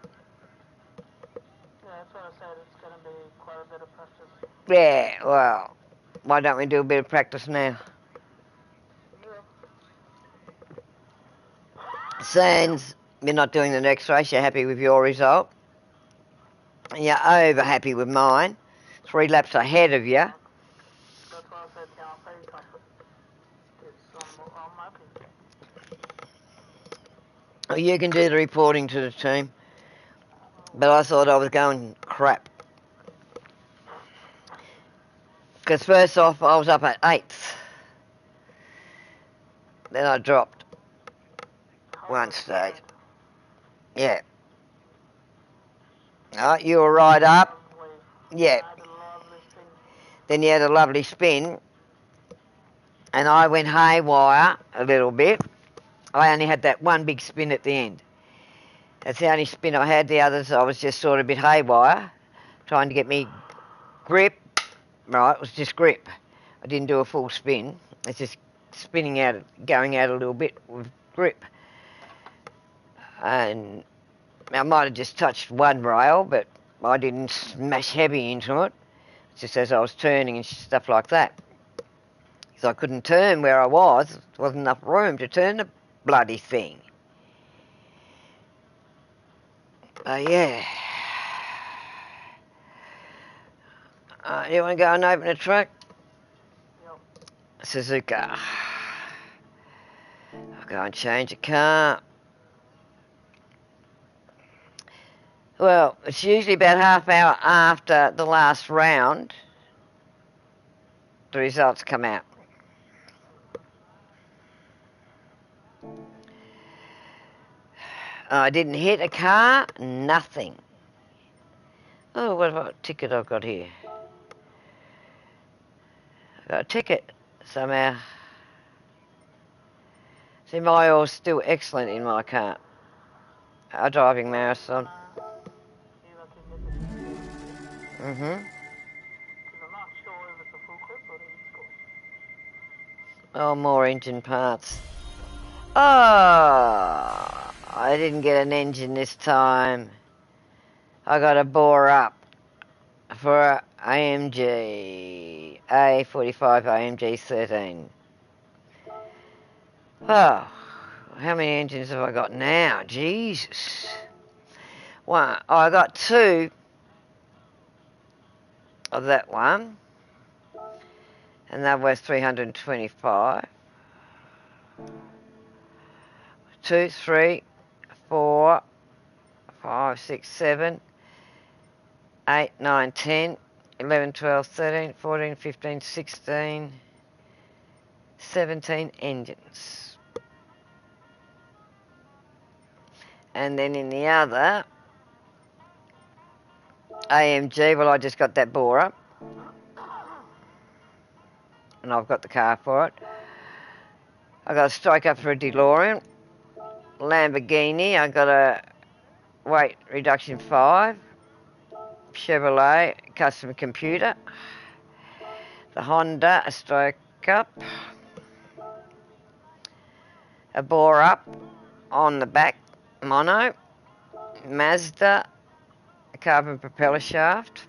Yeah, that's what I said. It's going to be quite a bit of practice. Yeah, well, why don't we do a bit of practice now? Sans, you're not doing the next race, you're happy with your result. And you're over happy with mine. 3 laps ahead of you. That's why I said, yeah, I'm very confident. I'm happy. Well, you can do the reporting to the team. But I thought I was going crap. Because first off, I was up at 8th. Then I dropped one stage. Yeah. Oh, you were right up. Yeah. Then you had a lovely spin. And I went haywire a little bit. I only had that one big spin at the end. That's the only spin I had. The others, I was just sort of a bit haywire, trying to get me grip. Right, it was just grip. I didn't do a full spin. It's just spinning out, going out a little bit with grip. And I might have just touched one rail, but I didn't smash heavy into it. It's just as I was turning and stuff like that. Because I couldn't turn where I was. There wasn't enough room to turn the bloody thing. Yeah. You want to go and open a truck? Yep. Suzuka. I'll go and change the car. Well, it's usually about half hour after the last round the results come out. I didn't hit a car, nothing. Oh, what about a ticket I've got here? Got a ticket somehow. See, my oil's still excellent in my car. A driving marathon. See if I can get the ticket. Mm-hmm. Because I'm not sure if it's a full clip or the e-score. Oh, more engine parts. Oh, I didn't get an engine this time. I got a bore up for a AMG A45 AMG 13. Oh, how many engines have I got now? Jesus. One, I got two of that one, and that was 325. 2, 3, 4, 5, 6, 7, 8, 9, 10, 11, 12, 13, 14, 15, 16, 17 engines. And then in the other AMG, well, I just got that bore up, and I've got the car for it. I got a strike up for a DeLorean. Lamborghini, I got a weight reduction 5. Chevrolet, custom computer. The Honda, a strike up. A bore up on the back, mono. Mazda, a carbon propeller shaft.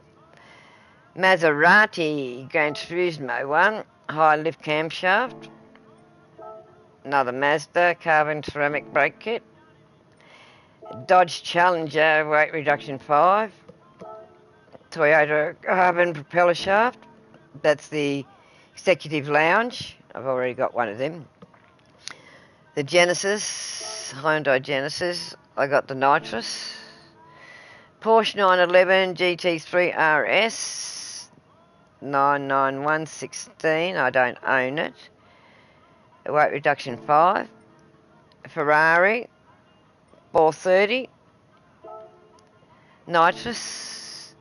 Maserati Gran Turismo one, high lift camshaft. Another Mazda carbon ceramic brake kit. Dodge Challenger weight reduction 5. Toyota carbon propeller shaft. That's the executive lounge. I've already got one of them. The Genesis, Hyundai Genesis. I got the nitrous. Porsche 911 GT3 RS 99116. I don't own it. A weight reduction 5. Ferrari 430. Nitrous.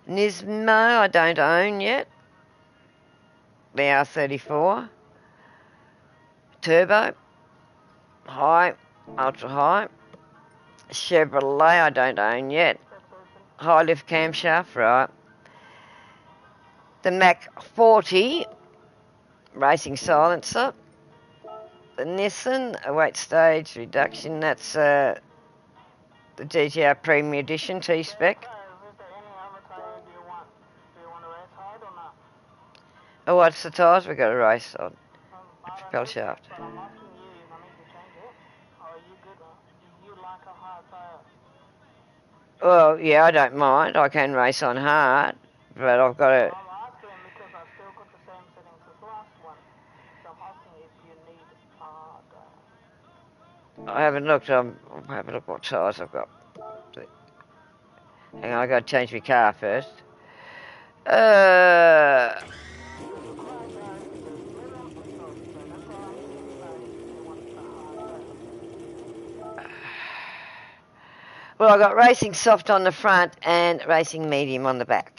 Nismo I don't own yet. The R34. Turbo. High. Ultra high. Chevrolet I don't own yet. High lift camshaft, right. The Mac 40 racing silencer. The Nissan, a weight stage reduction, that's the GTR Premium Edition T-Spec. Is there any other tire do you want? Do you want to race hard or not? Oh, what's the tyres we got a race on? I don't Propel know, shaft. but I'm asking you if I need to change it. Or are you good? Do you like a hard tire? Well, yeah, I don't mind. I can race on hard, but I've got to... I'm asking because I still got the same settings as last one. So I'm asking if you need a hard tire. I haven't looked. I'll have a look what tyres I've got. Hang on, I've got to change my car first. Well, I got racing soft on the front and racing medium on the back.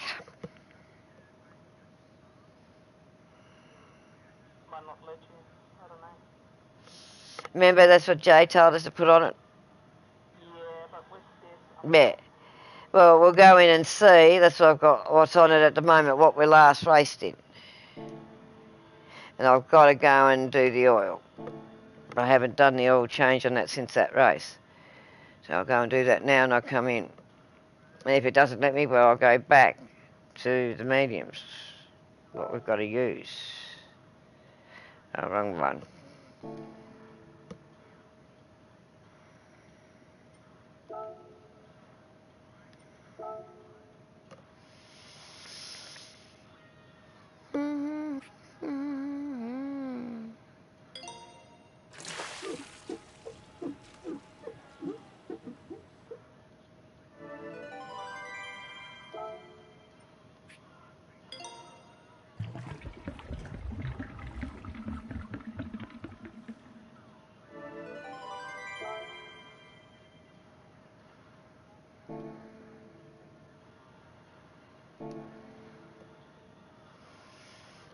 Might not let you. I don't know. Remember, that's what Jay told us to put on it? Yeah, but with this, Yeah. Well, we'll go in and see. That's what I've got. What's on it at the moment? What we last raced in. And I've got to go and do the oil. I haven't done the oil change on that since that race. So I'll go and do that now and I'll come in. And if it doesn't let me, well, I'll go back to the mediums. What we've got to use. Oh, wrong one.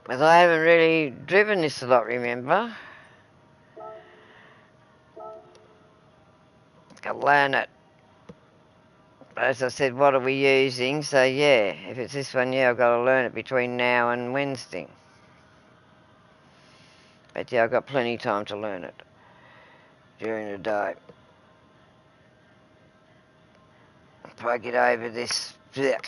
But I haven't really driven this a lot, remember? Got to learn it. But as I said, what are we using? So yeah, if it's this one, yeah, I've got to learn it between now and Wednesday. But yeah, I've got plenty of time to learn it during the day. If I get over this, blech.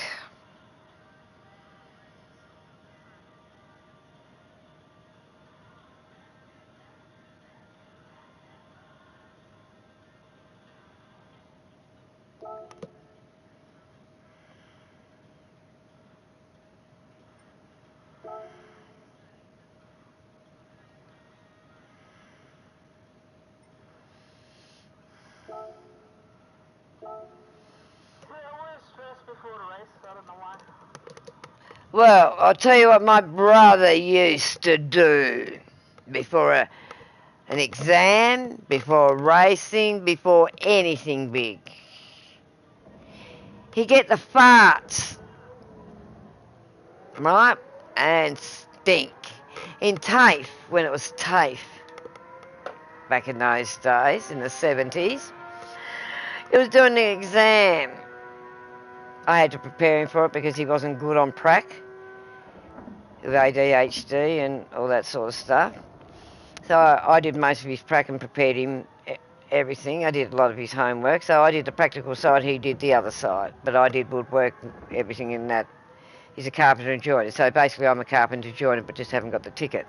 I always stress before the race, I don't know why. Well, I'll tell you what my brother used to do before an exam, before racing, before anything big. He'd get the farts, right, and stink. In TAFE, when it was TAFE, back in those days, in the 70s, he was doing the exam. I had to prepare him for it because he wasn't good on prac, with ADHD and all that sort of stuff. So I did most of his prac and prepared him everything. I did a lot of his homework. So I did the practical side, he did the other side. But I did woodwork, everything in that. He's a carpenter and joiner. So basically I'm a carpenter joiner but just haven't got the ticket.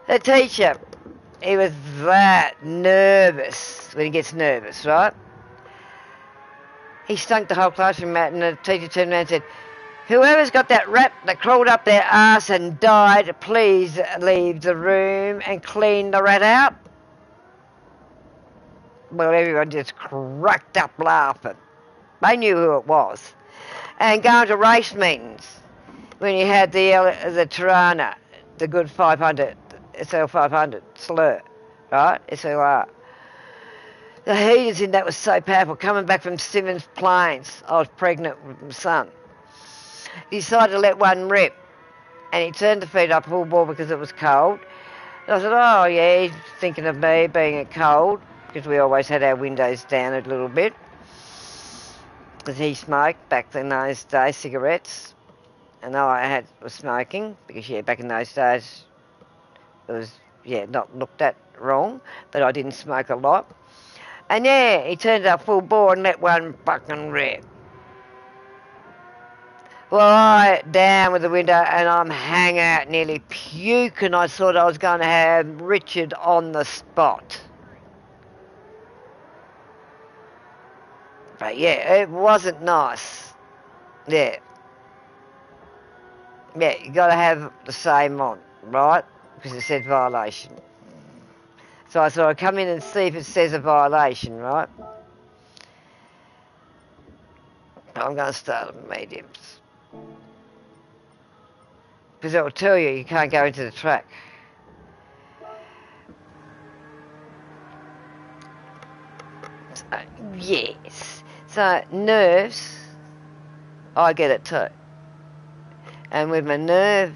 The teacher, he was that nervous when he gets nervous, right? He stunk the whole classroom out and the teacher turned around and said, "Whoever's got that rat that crawled up their arse and died, please leave the room and clean the rat out." Well, everyone just cracked up laughing. They knew who it was. And going to race meetings, when you had the Tirana, the good 500, SL 500 slur, right? SLR. The heaters in that was so powerful. Coming back from Simmons Plains, I was pregnant with my son. He decided to let one rip, and he turned the feet up full bore because it was cold. And I said, "Oh yeah, he's thinking of me being a cold," because we always had our windows down a little bit. Because he smoked back in those days, cigarettes, and I was smoking because yeah, back in those days it was not looked at wrong, but I didn't smoke a lot. And yeah, he turned up full bore and let one fucking rip. Well, I down with the window and I'm hanging out nearly puking. I thought I was going to have Richard on the spot. But yeah, it wasn't nice. Yeah. Yeah, you got to have the same on, right? Because it said violation. So I thought I'd come in and see if it says a violation, right? I'm going to start on mediums. Because it will tell you can't go into the track. So, yes. So nerves, I get it too. And with my nerve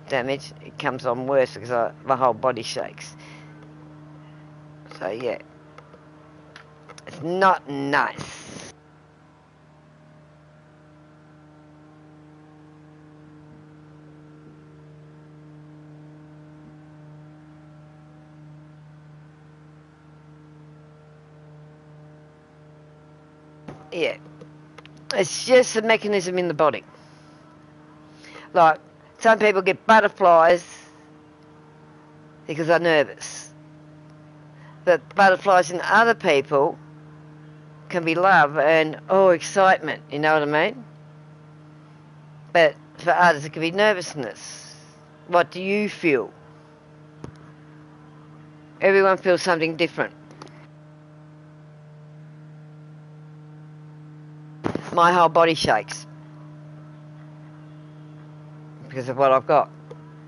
damage, it comes on worse because my whole body shakes. So yeah, it's not nice. Yeah, it's just a mechanism in the body. Like, some people get butterflies because they're nervous. But butterflies in other people can be love and, excitement, you know what I mean? But for others it can be nervousness. What do you feel? Everyone feels something different. My whole body shakes because of what I've got.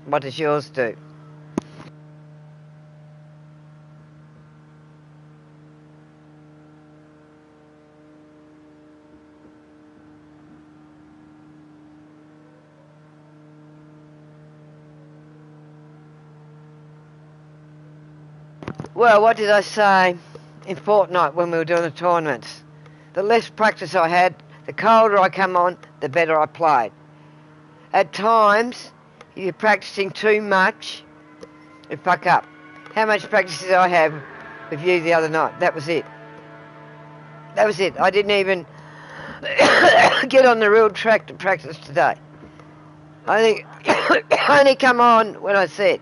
What does yours do? Well, what did I say in Fortnite when we were doing the tournaments? The less practice I had, the colder I come on, the better I played. At times, if you're practicing too much, you fuck up. How much practice did I have with you the other night? That was it. That was it. I didn't even get on the real track to practice today. I think I only come on when I said.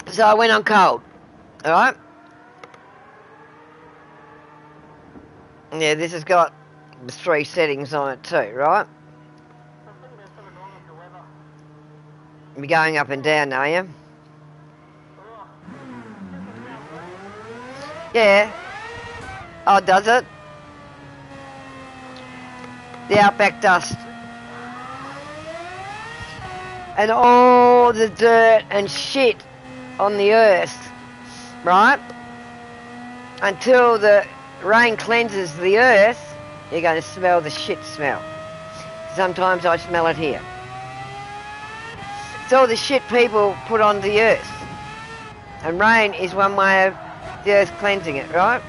So I went on cold. Alright? Yeah, this has got 3 settings on it too, right? You're going up and down, are you? Yeah. Oh, does it? The outback dust. And all the dirt and shit on the earth, right? Until the rain cleanses the earth, you're going to smell the shit smell. Sometimes I smell it here. It's all the shit people put on the earth. And rain is one way of the earth cleansing it, right?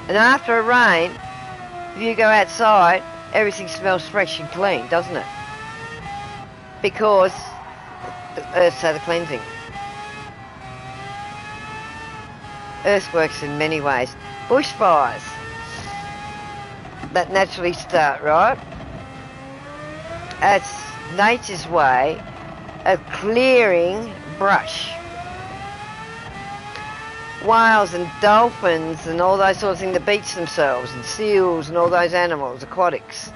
And after a rain, if you go outside, everything smells fresh and clean, doesn't it? Because the earth's had a cleansing. Earth works in many ways. Bushfires that naturally start, right? That's nature's way of clearing brush. Whales and dolphins and all those sorts of things that beach themselves, and seals and all those animals, aquatics,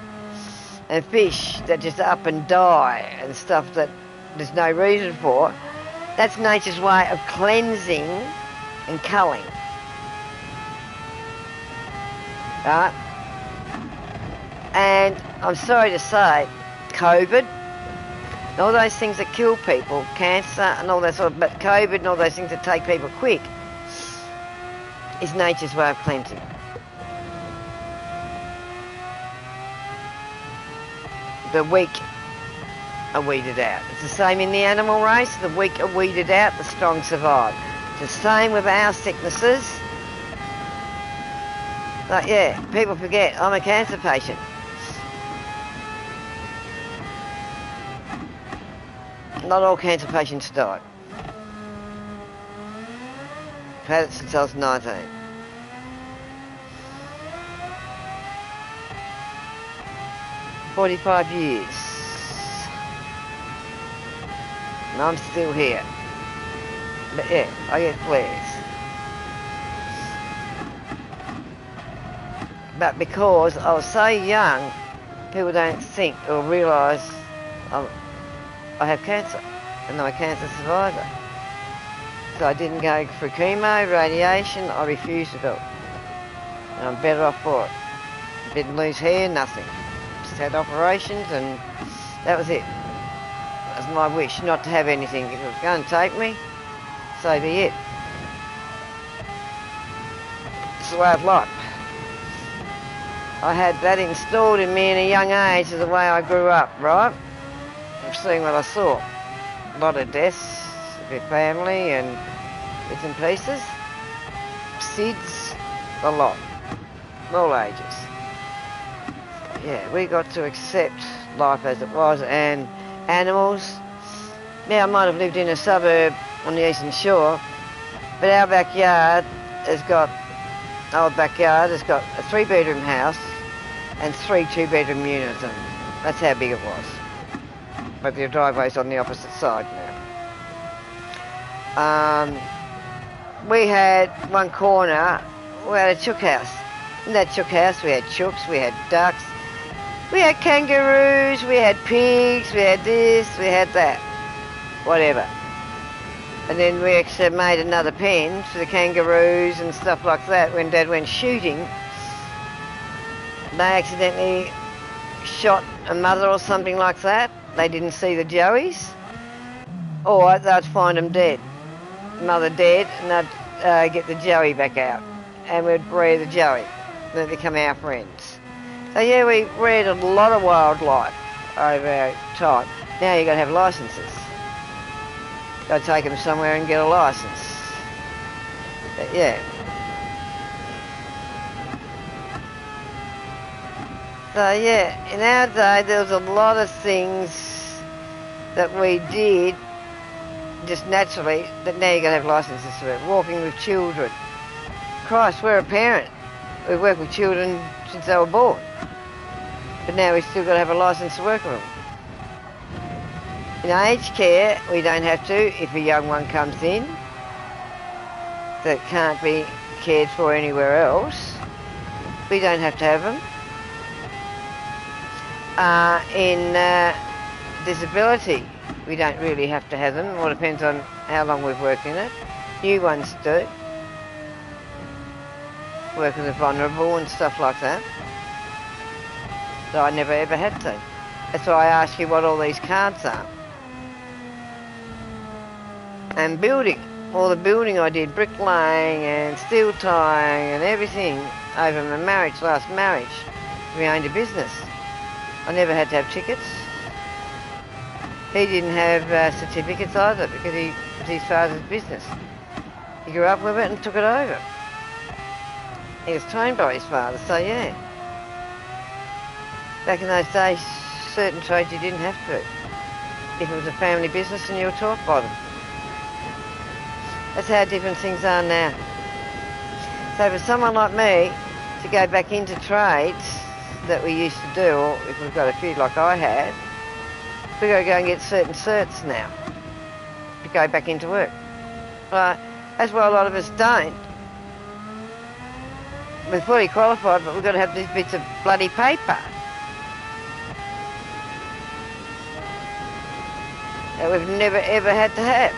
and fish that just up and die and stuff that there's no reason for. That's nature's way of cleansing and culling. Right? And I'm sorry to say, COVID and all those things that kill people, cancer and all that sort of, but COVID and all those things that take people quick, is nature's way of cleansing. The weak are weeded out. It's the same in the animal race. The weak are weeded out, the strong survive. It's the same with our sicknesses. Like, yeah, people forget, I'm a cancer patient. Not all cancer patients die. I've had it since I was 19. "45 years. And I'm still here. But yeah, I get flares. But because I was so young, people don't think or realise I have cancer, and I'm a cancer survivor. So I didn't go for chemo, radiation, I refused to do it. And I'm better off for it. Didn't lose hair, nothing. Just had operations and that was it. That was my wish, not to have anything. If it was going to take me, so be it. It's the way of life. I had that installed in me in a young age of the way I grew up, right? I'm seeing what I saw. A lot of deaths of your family and bits and pieces. SIDS, a lot. All ages. Yeah, we got to accept life as it was, and animals. Yeah, I might have lived in a suburb on the eastern shore, but our backyard has got a 3-bedroom house and 3 2-bedroom units, and that's how big it was. But the driveway's on the opposite side now. We had one corner, we had a chook house. In that chook house we had chooks, we had ducks, we had kangaroos, we had pigs, we had this, we had that, whatever. And then we actually made another pen for the kangaroos and stuff like that. When Dad went shooting, they accidentally shot a mother or something like that. They didn't see the joeys, or they'd find them dead, mother dead, and they'd get the joey back out, and we'd breed the joey. They'd become our friends. So yeah, we bred a lot of wildlife over our time. Now you've got to have licences. Got to take them somewhere and get a licence. But yeah. So yeah, in our day there was a lot of things that we did just naturally that now you've got to have licences for it. Walking with children. Christ, we're a parent. We work with children since they were born. But now we've still got to have a licence to work with them. In aged care, we don't have to if a young one comes in that can't be cared for anywhere else. We don't have to have them. In disability, we don't really have to have them. It all depends on how long we've worked in it. New ones do. Work with the vulnerable and stuff like that. So I never ever had to. That's why I asked you what all these cards are. And building. All the building I did, bricklaying and steel tying and everything over my marriage, last marriage. We owned a business. I never had to have tickets. He didn't have certificates either because it was his father's business. He grew up with it and took it over. He was trained by his father, so yeah. Back in those days, certain trades you didn't have to. If it was a family business and you were taught by them. That's how different things are now. So for someone like me to go back into trades that we used to do, or if we've got a few like I had, we've got to go and get certain certs now to go back into work. That's why a lot of us don't. We're fully qualified, but we've got to have these bits of bloody paper that we've never ever had to have.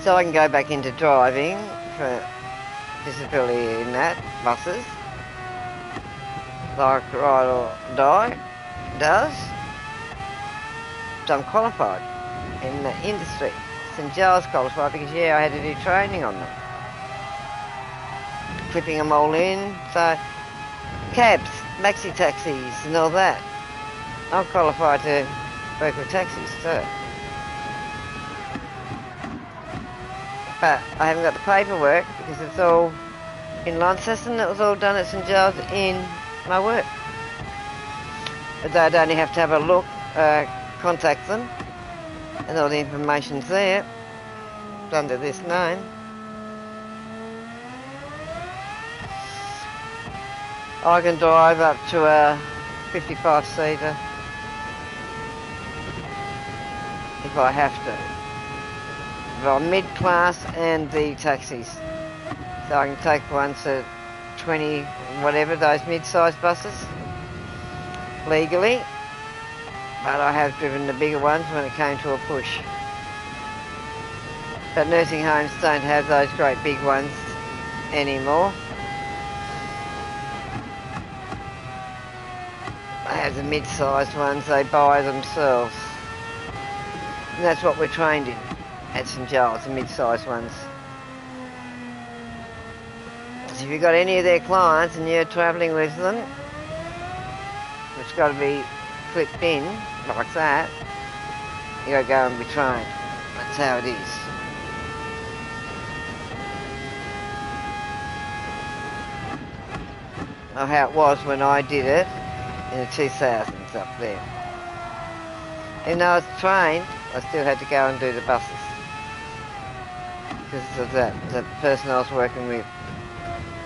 So I can go back into driving for disability in that, buses, like Ride or Die does. So I'm qualified in the industry. St Giles qualified because, yeah, I had to do training on them. Clipping them all in, so cabs, maxi taxis and all that. I'm qualified to work with taxis too. But I haven't got the paperwork because it's all in Launceston. It was all done at St Giles in my work. But I'd only have to have a look, contact them, and all the information's there. It's under this name. I can drive up to a 55-seater if I have to. Well, mid-class and the taxis. So I can take ones at 20, whatever, those mid-sized buses, legally. But I have driven the bigger ones when it came to a push. But nursing homes don't have those great big ones anymore. They have the mid-sized ones they buy themselves. And that's what we're trained in at St Giles, the mid-sized ones. So if you've got any of their clients and you're travelling with them, it's got to be clipped in like that, you got to go and be trained. That's how it is. Or how it was when I did it in the 2000s up there. Even though I was trained, I still had to go and do the buses because of the person I was working with.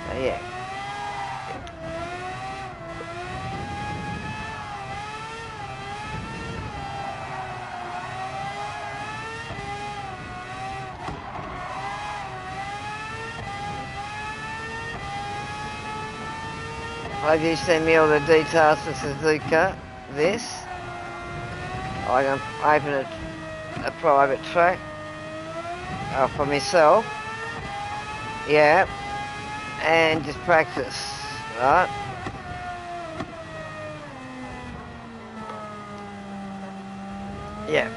So yeah. Have you send me all the details for Suzuka? This. I can open a private track for myself. Yeah. And just practice, right? Yeah.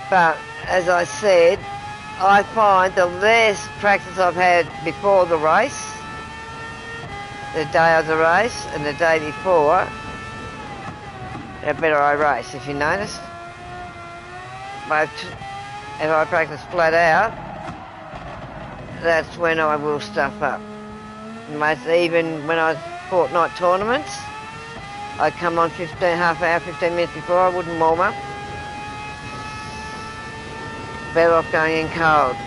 But as I said, I find the less practice I've had before the race, the day of the race and the day before, the better I race, if you notice. But if I practice flat out, that's when I will stuff up. Even when I fortnight tournaments, I'd come on half hour, 15 minutes before, I wouldn't warm up. Better off going in cold.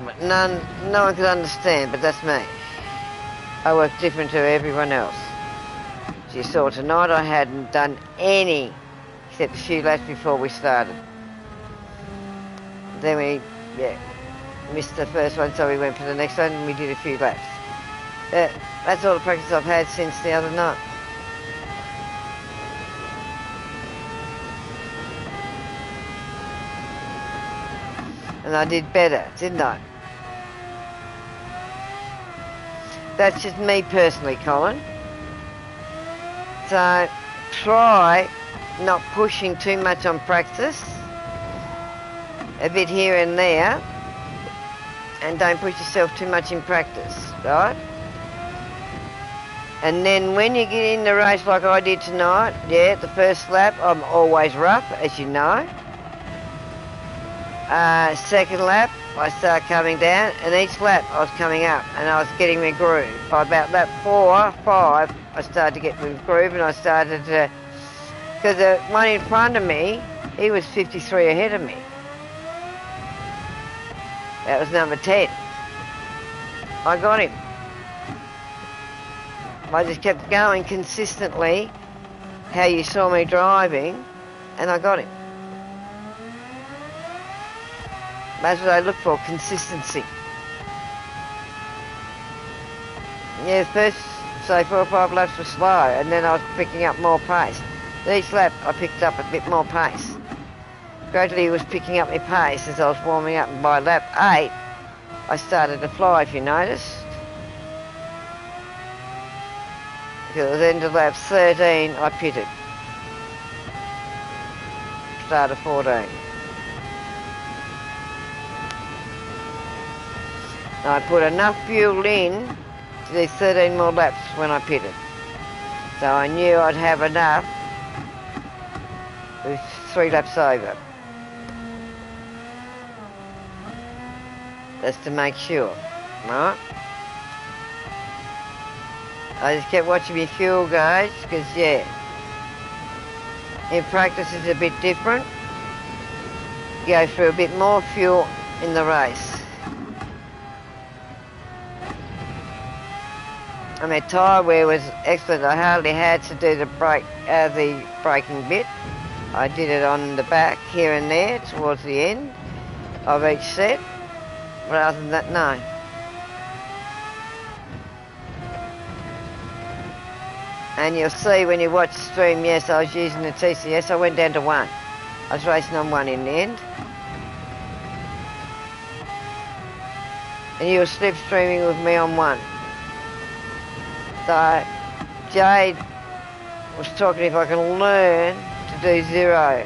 But no one could understand, but that's me. I work different to everyone else. As you saw tonight, I hadn't done any except a few laps before we started. Then we, missed the first one, so we went for the next one and we did a few laps. That's all the practice I've had since the other night. And I did better, didn't I? That's just me personally, Colin. So try not pushing too much on practice. A bit here and there. And don't push yourself too much in practice, right? And then when you get in the race like I did tonight, the first lap, I'm always rough, as you know. Second lap, I start coming down, and each lap I was coming up, and I was getting my groove. By about lap 4, 5, I started to get my groove, and I started to... Because the one in front of me, he was 53 ahead of me. That was number 10. I got him. I just kept going consistently, how you saw me driving, and I got him. That's what I look for, consistency. Yeah, first, say 4 or 5 laps were slow, and then I was picking up more pace. Each lap I picked up a bit more pace. Gradually he was picking up my pace as I was warming up, and by lap 8, I started to fly, if you noticed. Because at the end of lap 13, I pitted. Start of 14. I put enough fuel in to do 13 more laps when I pitted. So I knew I'd have enough with 3 laps over. That's to make sure, right? I just kept watching my fuel gauge because, in practice it's a bit different. You go through a bit more fuel in the race. And my tyre wear was excellent. I hardly had to do the braking bit. I did it on the back here and there towards the end of each set. But other than that, no. And you'll see when you watch the stream, yes, I was using the TCS. I went down to 1. I was racing on 1 in the end. And you were slipstreaming with me on 1. So, Jade was talking if I can learn to do 0.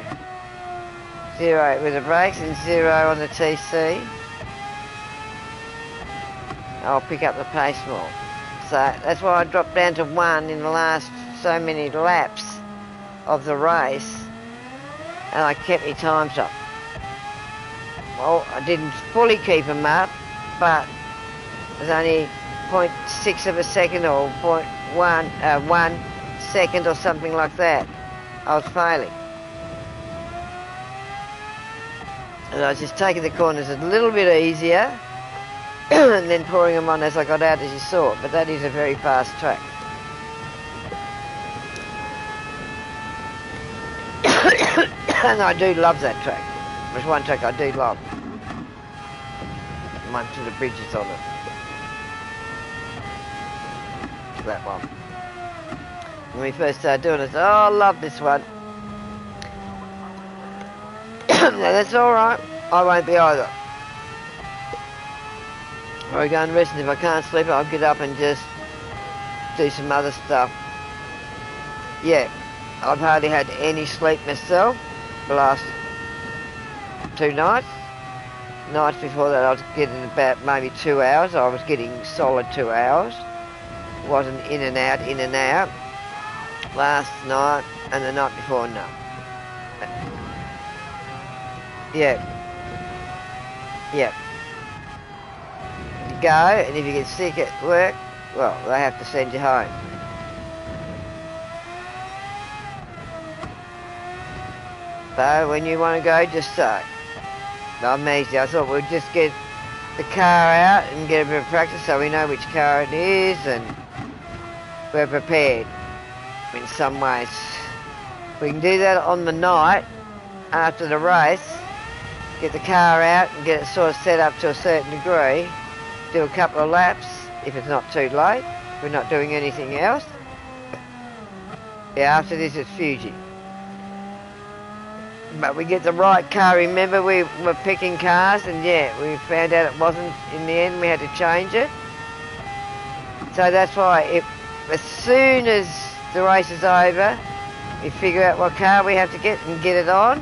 0 with the brakes and 0 on the TC. I'll pick up the pace more. So that's why I dropped down to 1 in the last so many laps of the race, and I kept my times up. Well, I didn't fully keep them up, but it was only 0.6 of a second or 1 second or something like that. I was failing. And I was just taking the corners a little bit easier and then pouring them on as I got out, as you saw. But that is a very fast track. And I do love that track. There's one track I do love. One to the bridges on it. That one. When we first started doing it, I said, oh, I love this one. Now that's alright. I won't be either. I'll go and rest, and if I can't sleep, I'll get up and just do some other stuff. Yeah, I've hardly had any sleep myself the last 2 nights. Nights before that I was getting about maybe 2 hours. I was getting solid 2 hours. Wasn't in and out, in and out. Last night and the night before, no. Yeah. Yeah. You go, and if you get sick at work, well, they have to send you home. So when you want to go, just say. I'm easy. I thought we'd just get the car out and get a bit of practice so we know which car it is and we're prepared in some ways. We can do that on the night after the race, get the car out and get it sort of set up to a certain degree, do a couple of laps if it's not too late, if we're not doing anything else. Yeah, after this it's Fuji. But we get the right car. Remember, we were picking cars and yeah, we found out it wasn't in the end. We had to change it. So that's why as soon as the race is over, we figure out what car we have to get and get it on.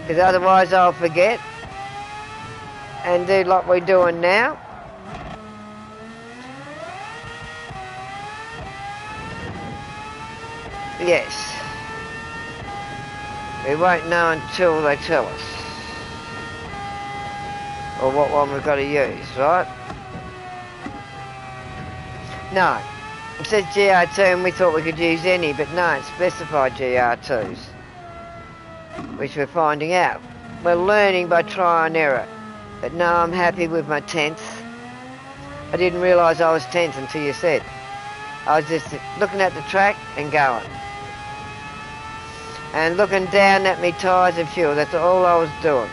Because otherwise I'll forget and do like we're doing now. Yes. We won't know until they tell us. Or what one we've got to use, right? No. It says GR2 and we thought we could use any, but no, it's specified GR2s. Which we're finding out. We're learning by trial and error. But no, I'm happy with my 10th. I didn't realise I was 10th until you said. I was just looking at the track and going. And looking down at me tyres and fuel. That's all I was doing.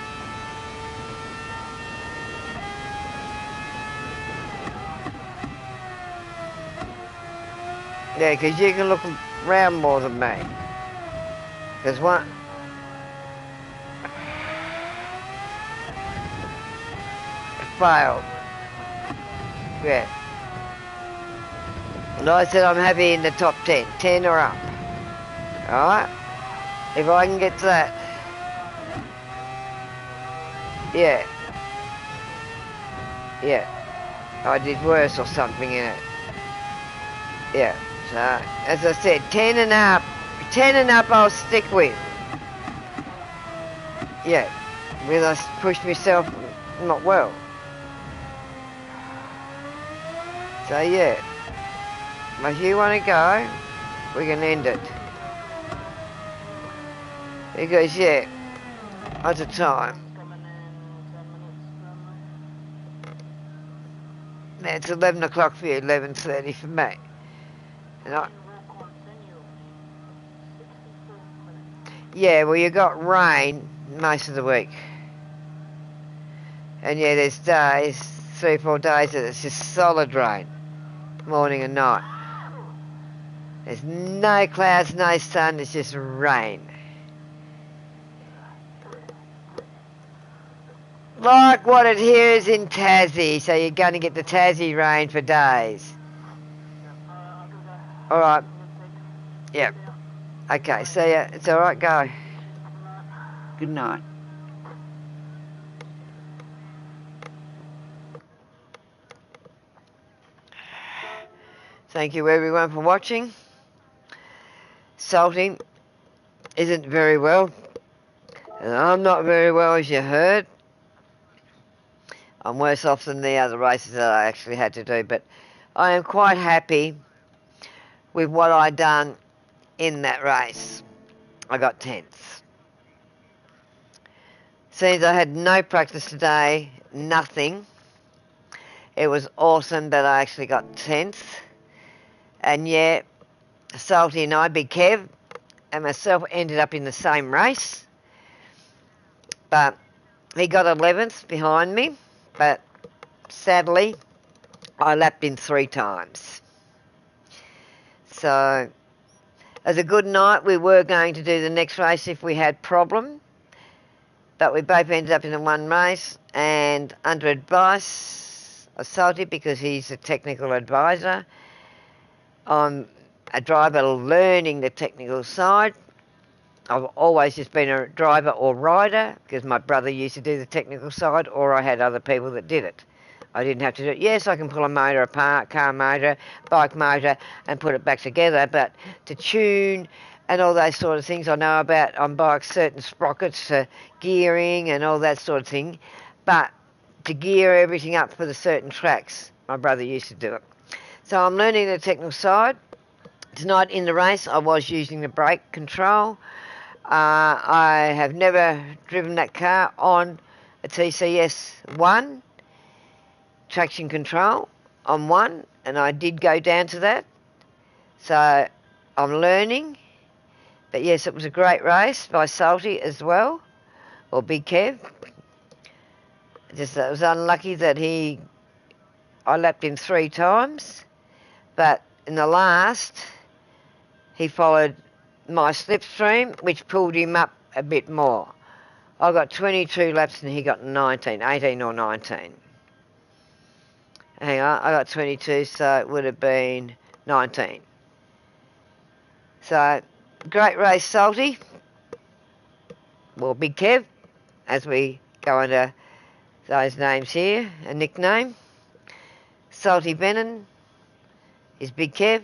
Yeah, because you can look around more than me. Because one... failed. Yeah. And I said I'm happy in the top 10. 10 or up. Alright? If I can get to that. Yeah. Yeah. I did worse or something in it. Yeah. So, as I said, 10 and up. 10 and up I'll stick with. Yeah. Will I push myself not well? So yeah. But if you want to go, we can end it. He goes, yeah, what's the time? Now it's 11 o'clock for you, 11:30 for me. And yeah, well you got rain most of the week. And yeah, there's days, 3 or 4 days that it's just solid rain, morning and night. There's no clouds, no sun, it's just rain. Like what it here is in Tassie, so you're going to get the Tassie rain for days. Alright. Yep. Okay, see ya. It's alright, go. Good night. Thank you everyone for watching. Salty isn't very well. And I'm not very well, as you heard. I'm worse off than the other races that I actually had to do, but I am quite happy with what I done in that race. I got 10th. Seems I had no practice today, nothing. It was awesome that I actually got 10th. And yeah, Salty and I, Big Kev, and myself ended up in the same race. But he got 11th behind me. But sadly, I lapped him 3 times. So, it was a good night. We were going to do the next race if we had problem. But we both ended up in the one race. And under advice of Salty, because he's a technical advisor, I'm a driver learning the technical side. I've always just been a driver or rider because my brother used to do the technical side, or I had other people that did it. I didn't have to do it. Yes, I can pull a motor apart, car motor, bike motor, and put it back together, but to tune and all those sort of things I know about on bikes, certain sprockets, gearing and all that sort of thing, but to gear everything up for the certain tracks, my brother used to do it. So I'm learning the technical side. Tonight in the race I was using the brake control. I have never driven that car on a TCS 1 traction control on 1, and I did go down to that. So I'm learning. But yes, it was a great race by Sainte as well, or Big Kev. Just it was unlucky that I lapped him 3 times, but in the last he followed my slipstream, which pulled him up a bit more. I got 22 laps and he got 18 or 19. Hang on, I got 22, so it would have been 19. So, great race, Sainte. Well, Big Kev, as we go into those names here, a nickname. Sainte Benin is Big Kev,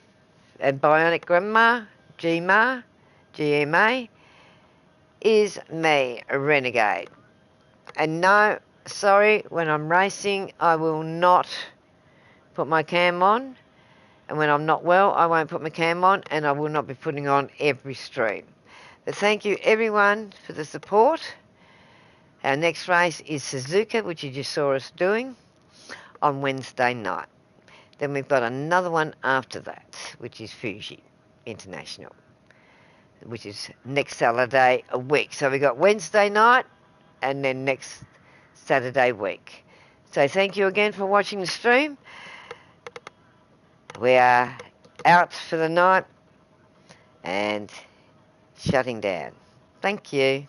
and Bionic Grandma, GMA, is me, a Renegade. And no, sorry, when I'm racing, I will not put my cam on. And when I'm not well, I won't put my cam on, and I will not be putting on every stream. But thank you, everyone, for the support. Our next race is Suzuka, which you just saw us doing on Wednesday night. Then we've got another one after that, which is Fuji International, which is next Saturday a week. So we've got Wednesday night and then next Saturday week. So thank you again for watching the stream. We are out for the night and shutting down. Thank you.